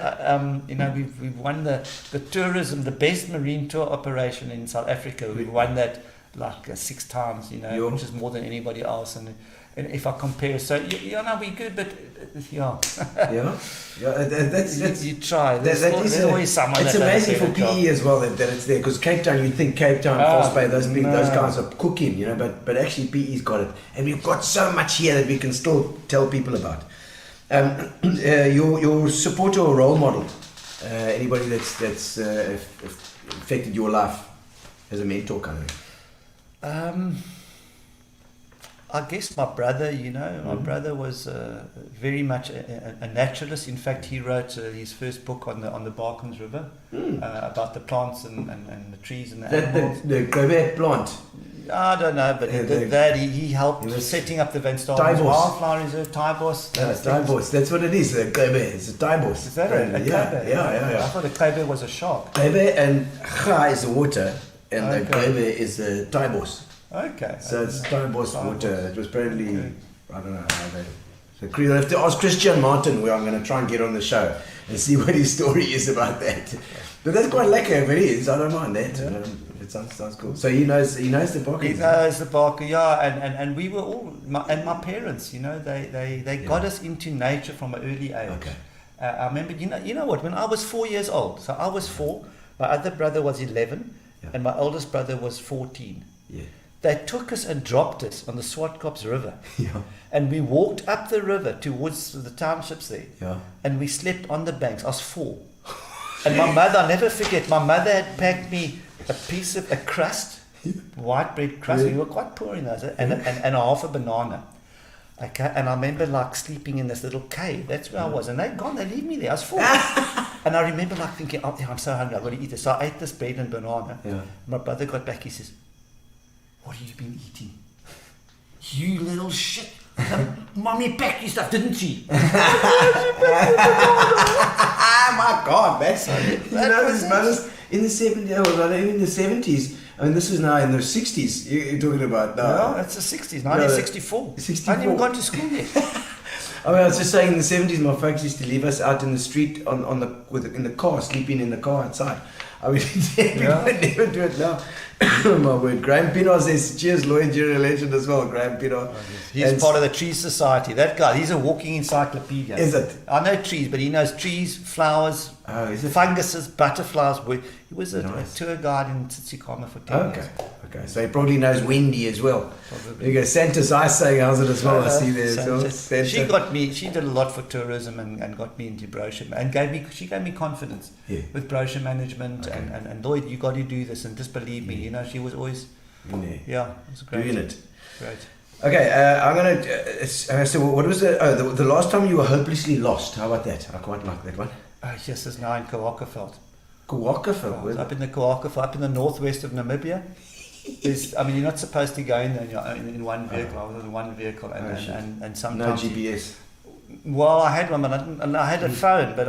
we've won the tourism, the best marine tour operation in South Africa. We've won that like 6 times, which is more than anybody else. And if I compare, so we're good, but that's you try. There's always someone. It's that amazing does a for better PE job. as well that it's there, because Cape Town, you'd think Cape Town, False Bay, those guys are cooking, but actually PE's got it, and we've got so much here that we can still tell people about. Your supporter or role model, anybody that's affected your life as a mentor, kind of. I guess my brother, my brother was very much a naturalist. In fact, he wrote his first book on the Barkens River about the plants and the trees and the animals. The Grobet plant. I don't know, but he did that. He helped setting up the Van Staden Wildflower Reserve, Tybos. Tybos, that's what it is. The Grobet, it's a Tybos. Is that a Grobet? Yeah. I thought a Grobet was a shark. Grobet and Ga is the water, and the Grobet is the Tybos. Okay. So it's Tybos water. It was apparently, I don't know how they... So you'll have to ask Christian Martin, where I'm going to try and get on the show and see what his story is about that. But that's quite lekker if it is. I don't mind that. It sounds cool. So he knows the Barker. He knows the Barker, and we were all, my parents, they got us into nature from an early age. Okay. I remember, you know what, when I was 4 years old, so I was 4, my other brother was 11, and my oldest brother was 14. Yeah. They took us and dropped us on the Swartkops River. Yeah. And we walked up the river towards the townships there. Yeah. And we slept on the banks. I was 4. And my mother, I'll never forget, my mother had packed me a piece of a crust, white bread crust. We were quite poor in those, and a half a banana. Okay, and I remember like sleeping in this little cave. That's where I was. And they'd gone, they leave me there. I was 4. And I remember like thinking, oh, I'm so hungry, I've got to eat this. So I ate this bread and banana. Yeah. My brother got back, he says, what have you been eating? You little shit. Mommy packed your stuff, didn't she? My God, that's these mothers in the 70s, in the 70s. I mean, this is now in the 60s. You're talking about now. No, that's the 60s, 1964. 64. I hadn't even gone to school yet. I mean, I was just saying, in the 70s, my folks used to leave us out in the street in the car, sleeping in the car outside. I mean, we would never do it now. My word. Graham Pino says, cheers, Lloyd, you're a legend as well, Graham Pino. He's part of the Tree Society. That guy, he's a walking encyclopedia. Is it? I know trees, but he knows trees, flowers, funguses, butterflies. He was a tour guide in Tsitsikamma for 10 years. Okay, so he probably knows Wendy as well. Probably. There you go. Santa's Ice saying how's it as well. I see there as well. She did a lot for tourism and got me into brochure and she gave me confidence with brochure management and Lloyd, you got to do this and just believe me. You know, she was always it was great. Doing it. Great. Okay, I'm gonna. So what was the last time you were hopelessly lost? How about that? I quite like that one. Yes, it's now in Kawakaveld. Kawakaveld. Up in the Kawakaveld, up in the northwest of Namibia. You're not supposed to go in there in one vehicle. I was in one vehicle, and sometimes no GPS. Well, I had one, and I had a phone, but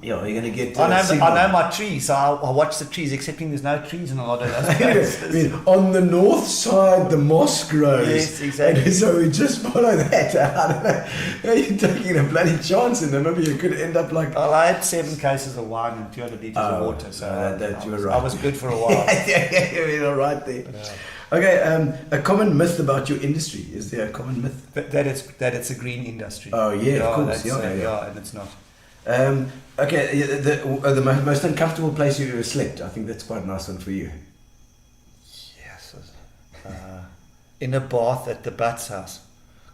Yeah, you're gonna get. I know my trees, so I watch the trees, excepting there's no trees in a lot of those places. I mean, on the north side, the mosque grows. Yes, exactly. And so we just follow that. I don't know. You're taking a bloody chance in Namibia. You could end up like. Well, I had 7 cases of wine and 200 liters of water, so you were right. I was good for a while. You're right there. Okay, a common myth about your industry. Is there a common myth? That it's a green industry. Oh yeah, of course. Yeah, and it's not. Okay, the most uncomfortable place you've ever slept. I think that's quite a nice one for you. Yes, in a bath at the Butts house.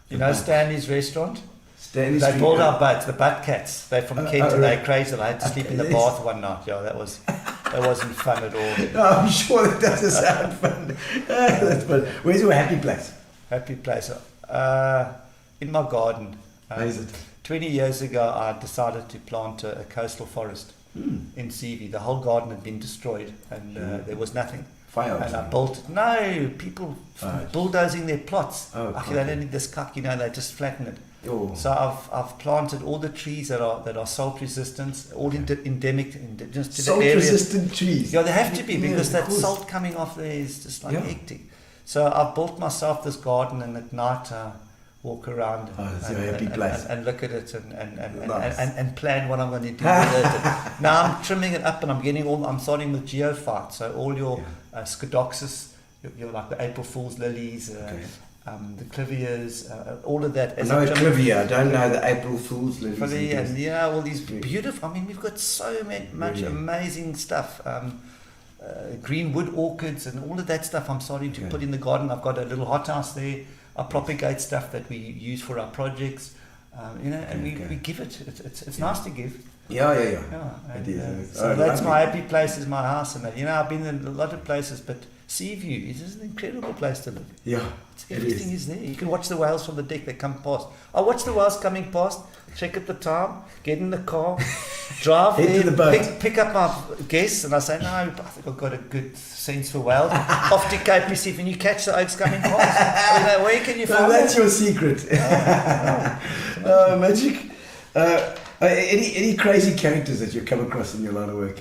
You know Stanley's restaurant? Stanley's. They brought our butts, the butt cats. They're from Kent and they're crazy. I had to sleep in the bath one night. Yeah, that wasn't fun at all. No, I'm sure that doesn't sound fun. That's fun. Where's your happy place? Happy place? In my garden. Where is it? 20 years ago, I decided to plant a coastal forest in Seavey. The whole garden had been destroyed, and there was nothing. Fire. And I built. No, people bulldozing their plots. They don't need this cuck, they just flatten it. Oh. So I've planted all the trees that are salt resistant, all endemic, just to salt the area. resistant trees. Yeah, they have to be because that salt coming off there is just like hectic. So I've built myself this garden, and at night walk around and look at it and plan what I'm going to do with it. Now I'm trimming it up and I'm starting with geophytes, so all your scodoxus, your like the April Fool's lilies, the clivias, all of that. I know clivia, I don't know the April Fool's lilies. And all these beautiful, we've got so much amazing stuff. Green wood orchids and all of that stuff I'm starting to put in the garden. I've got a little hothouse there. I propagate stuff that we use for our projects, and we give it. It's nice to give. Yeah. It is. So that's my happy place, is my house, and that. I've been in a lot of places, but Seaview is an incredible place to live. Yeah, everything is there. You can watch the whales from the deck. They come past. I watch the whales coming past. Check at the time. Get in the car. Drive there. To the boat. Pick up my guests, and I say, no, I think I've got a good sense for whales. Off to Cape Recife, and you catch the oaks coming past. Where can you find that's your secret. Magic. Any crazy characters that you come across in your line of work?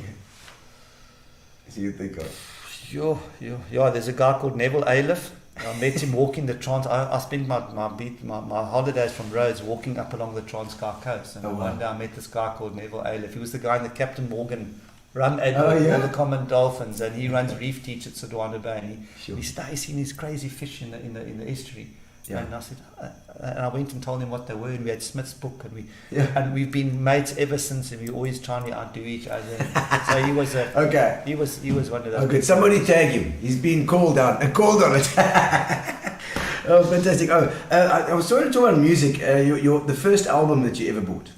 Do you think of? Yeah, there's a guy called Neville Aliff. I met him walking the I spent my holidays from Rhodes walking up along the Transkei coast, and one day I met this guy called Neville Aliff. He was the guy in the Captain Morgan rum advert for the common dolphins, and he runs Reef Teach at Algoa Bay. And he said, "I seen these crazy fish in the estuary." Yeah. And I said, and I went and told him what they were, and we had Smith's book, and we've been mates ever since, and we always trying to outdo each other. So he was he was one of those. Okay, somebody tag him. He's been called on it. Oh, fantastic! I was sorry to talk about music. The first album that you ever bought.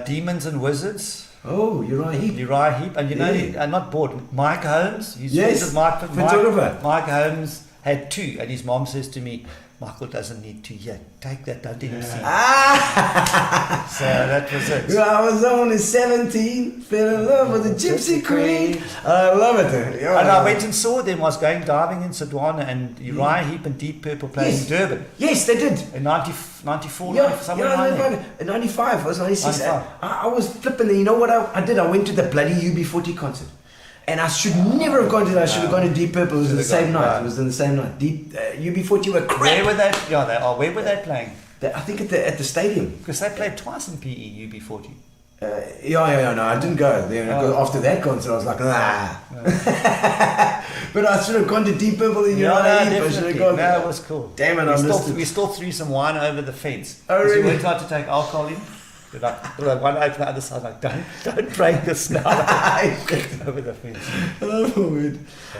Demons and Wizards. Oh, Uriah Heep, and not bought. Mike Holmes. Photographer. Mike Holmes had 2, and his mom says to me, Michael doesn't need to hear. Take that, don't even see. Ah! So that was it. Well, I was only 17, fell in love with the Gypsy Queen. I love it. Yeah. And I went and saw them. I was going diving in Sodwana, and Uriah Heep and Deep Purple playing in Durban Yes, they did. in 94, Yeah, somewhere around there. 95, it was 96. 95. I was flipping. You know what I did? I went to the bloody UB40 concert. And I should never have gone to that. I should have gone to Deep Purple. It was the same night. Right. It was in the same night. Deep UB40 were crap. Where were they? Yeah, they are. Where were they playing? I think at the stadium. Because they played twice in PE, UB40. Yeah, no, I didn't go. Then after that concert, I was like, But I should have gone to Deep Purple in your definitely. I should have gone. No, it was cool. Damn it, I missed it. We still threw some wine over the fence. Oh, Because really? we went out to take alcohol in. We're like, one over the other side, like, don't break this now. Over the fence. Oh, weird.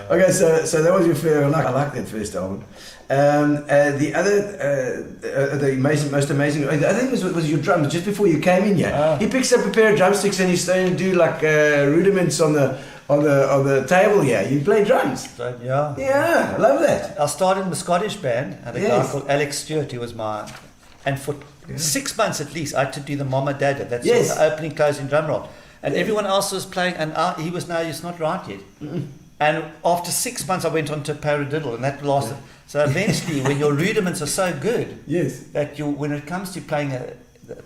Okay, so that was your favorite. I like that first album. The other, the most amazing. The other thing was your drums. Just before you came in here, he picks up a pair of drumsticks and he's starting to do like rudiments on the table here. You play drums. Yeah. Yeah, I love that. I started in the Scottish band, and a guy called Alex Stewart, who was and for 6 months at least, I had to do the Mama Dada. That's the opening, closing drum roll. And everyone else was playing, and he was he's not right yet. And after 6 months, I went on to paradiddle, and that lasted. So eventually, when your rudiments are so good, that when it comes to playing a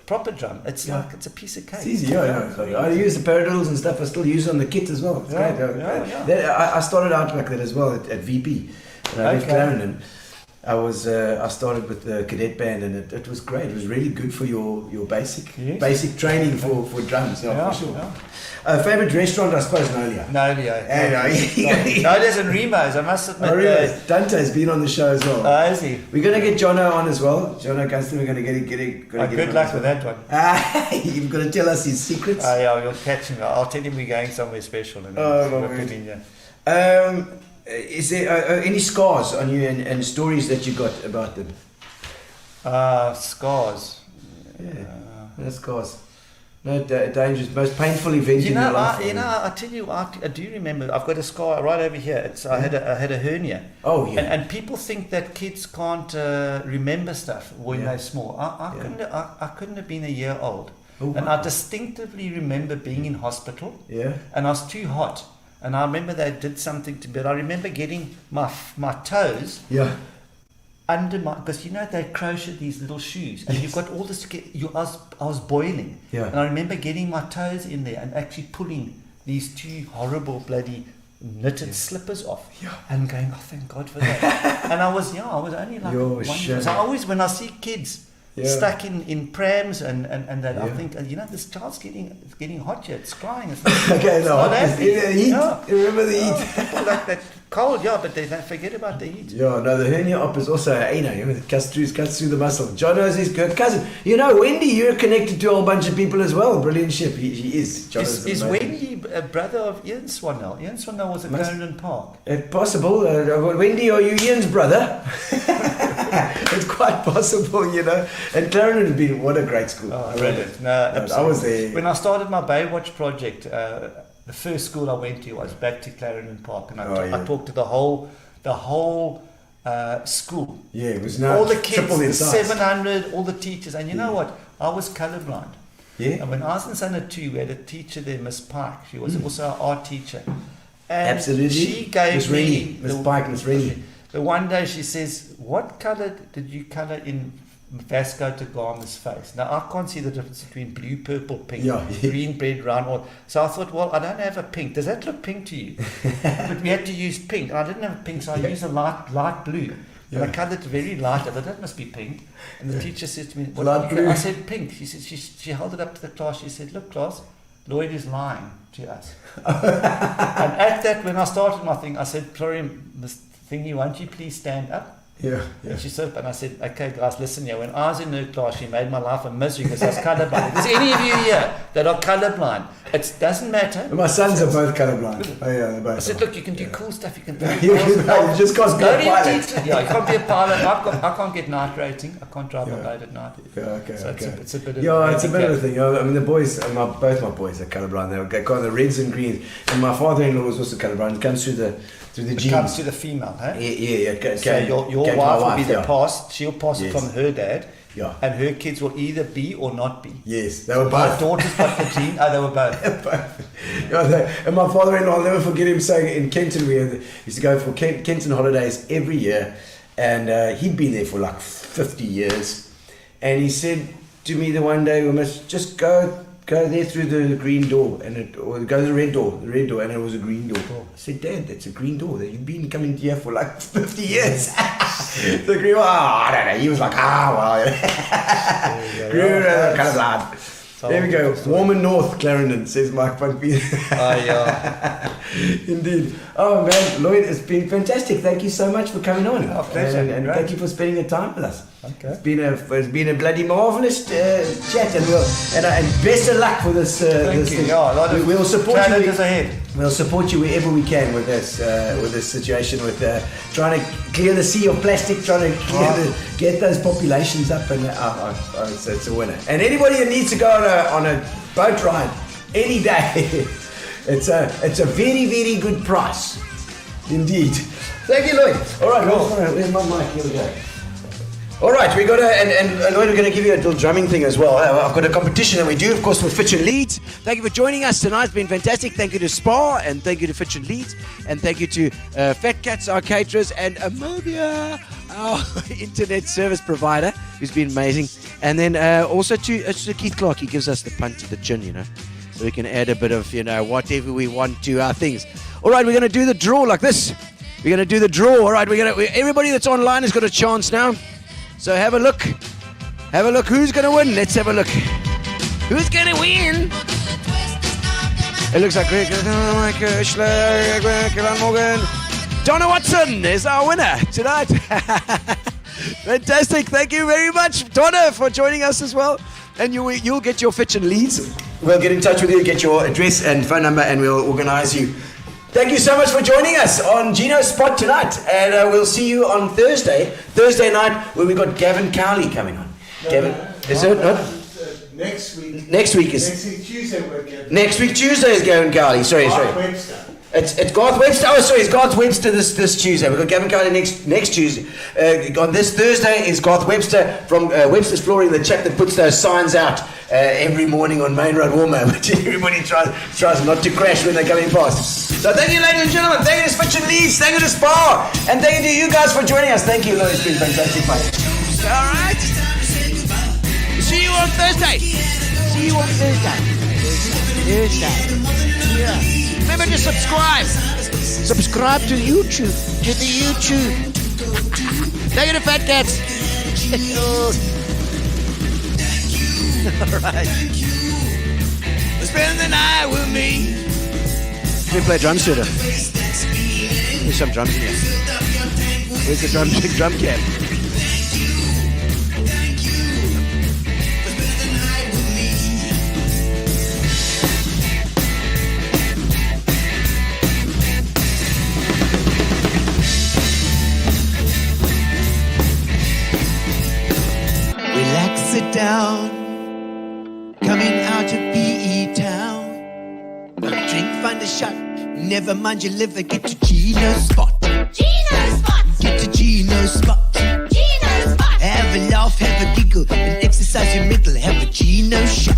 proper drum, it's like it's a piece of cake. It's easy, I use the paradiddles and stuff. I still use it on the kit as well. It's great. I started out like that as well at VP. And I did Clarendon. I started with the cadet band, and it was great. It was really good for your basic training for drums. For sure. Favorite restaurant, I suppose, Nolia. Nolia's and Remo's, I must admit. Dante's been on the show as well. Is he? We're going to get Jono on as well. Jono Gunston, we're going to get good luck with that one. You've got to tell us his secrets. You'll catch him. I'll tell him we're going somewhere special. Is there any scars on you and stories that you got about them? Scars. No scars. No dangerous, most painful event in your life. I tell you, I do remember. I've got a scar right over here. I had a hernia. Oh yeah. And people think that kids can't remember stuff when they're small. I couldn't have been a year old. Oh, and I distinctively remember being in hospital. Yeah. And I was too hot. And I remember they did something to me. But I remember getting my toes. Yeah. Under because they crochet these little shoes, and you've got all this. I was boiling, and I remember getting my toes in there and actually pulling these two horrible bloody knitted slippers off, and going, oh, thank God for that. And I was only like 1 year. So I always, when I see kids stuck in prams and that, I think, this child's getting hot here. It's crying. It's like, the heat. Remember the heat. People like that. Cold, but they don't forget about the heat. The hernia op is also, it cuts through the muscle. John knows his cousin. Wendy, you're connected to a whole bunch of people as well. Brilliant ship. He is. Is Wendy a brother of Ian Swanell? Ian Swanell was at Clarendon Park. It's possible. Wendy, are you Ian's brother? It's quite possible, And Clarendon has been, what a great school. Oh, brilliant. No, I was there. When I started my Baywatch project, the first school I went to was back to Clarendon Park, and I talked to the whole school. Yeah, it was now all the kids, the 700, all the teachers, and you know what? I was colorblind. Yeah. And when I was in Standard 2, we had a teacher there, Miss Pike. She was also our art teacher. And absolutely. She gave me Miss Pike, Miss Rennie. But one day she says, "What color did you color in Vasco da Gama's face?" Now I can't see the difference between blue, purple, pink, green, red, round. So I thought, well, I don't have a pink. Does that look pink to you? But we had to use pink. And I didn't have pink, so I used a light blue. And I coloured it very light. I thought that must be pink. And the teacher said to me, "What blue?" I said pink. She said she held it up to the class. She said, "Look, class, Lloyd is lying to us." And at that, when I started my thing, I said, "Florian, this thingy, won't you please stand up?" Yeah. And she said, and I said, "Okay, guys, listen here. When I was in her class, she made my life a misery because I was colourblind. If there's any of you here that are colourblind, it doesn't matter." My sons are both colourblind. They're both. I said, "Look, you can do cool stuff. You can play. You just can't be a pilot. You can't be a pilot. I can't get night rating. I can't drive a boat at night." It's a bit of it's a bit of a thing. I mean, the boys, both my boys are colourblind. They got the reds and greens. And my father-in-law was also colourblind. It comes through the genes. It comes to the female, huh? Yeah. So your your to my wife will be wife, the yeah. past. She'll pass it Yes. from her dad. Yeah. And her kids will either be or not be. Yes, they were My both. daughter's got the gene. Oh, they were both. And my father-in-law, I'll never forget him saying in Kenton, we used to go for Kenton holidays every year, and he'd been there for like 50 years, and he said to me the one day, we must just go there through the green door, or go to the red door, and it was a green door. I said, Dad, that's a green door. You've been coming here for like 50 years. The green door, I don't know. He was like, well. Kind of loud. There we go. Warm and North, Clarendon, says Mike Punkby. Yeah. Indeed. Oh man, Lloyd, it's been fantastic. Thank you so much for coming on. Oh, pleasure. And thank you for spending the time with us. Okay. It's been a bloody marvelous chat, and best of luck for this. Thank this you. thing. Yeah, a lot of We'll support challenges you. ahead. We'll support you wherever we can with this situation, with trying to clear the sea of plastic, trying to get those populations up, and it's a winner. And anybody that needs to go on a boat ride any day, it's a very, very good price, indeed. Thank you, Lloyd. All right, where's my mic? Here we go. All right, we got and Lloyd, we're going to give you a little drumming thing as well. I've got a competition that we do, of course, with Fitch and Leeds. Thank you for joining us tonight. It's been fantastic. Thank you to Spa, and thank you to Fitch and Leeds, and thank you to Fat Cats, our caterers, and Amobia, our internet service provider, who's been amazing. And then also to Keith Clark. He gives us the punt to the chin, so we can add a bit of, whatever we want to our things. All right, we're going to do the draw like this. We're going to do the draw. All right, everybody that's online has got a chance now. So have a look. Have a look. Who's going to win? Let's have a look. Who's going to win? It looks like Morgan. Donna Watson is our winner tonight. Fantastic. Thank you very much, Donna, for joining us as well. And you'll get your Fitch and Leeds. We'll get in touch with you, get your address and phone number, and we'll organize you. Thank you so much for joining us on Gino Spot tonight, and we'll see you on Thursday night, where we've got Gavin Cowley coming on. Gavin, is it not? Next week. Next week Tuesday we're Gavin. Next week Tuesday is Gavin Cowley. Sorry. Webster. It's Garth Webster. Oh, sorry, it's Garth Webster this Tuesday. We've got Gavin Cowley next Tuesday. On this Thursday is Garth Webster from Webster's Flooring, the chap that puts those signs out every morning on Main Road Warmer, which everybody tries not to crash when they're coming past. So thank you, ladies and gentlemen. Thank you to Fitch and Leeds. Thank you to Spa. And thank you to you guys for joining us. Thank you, Lloyd. It's been fantastic, mate. All right. See you on Thursday. Yeah. Remember to subscribe. Subscribe to YouTube. To the YouTube. Thank you to Fat Cats. All right. Spend the night with me. Let me play drums to it. There's some drums in here. Where's the drum cap? Relax, sit down. Coming out of PE town. Drink, find a shot. Never mind your liver. Get to Gino Spot. Gino Spot. Get to Gino Spot. Gino Spot. Have a laugh, have a giggle, and exercise your middle. Have a Gino shot.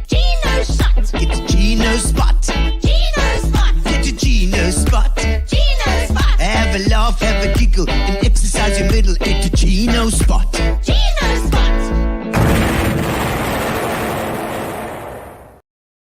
Gino shot. Get to Gino Spot. Gino Spot. Get to Gino Spot. Gino Spot. Have a laugh, have a giggle, and exercise your middle. Get to Gino Spot.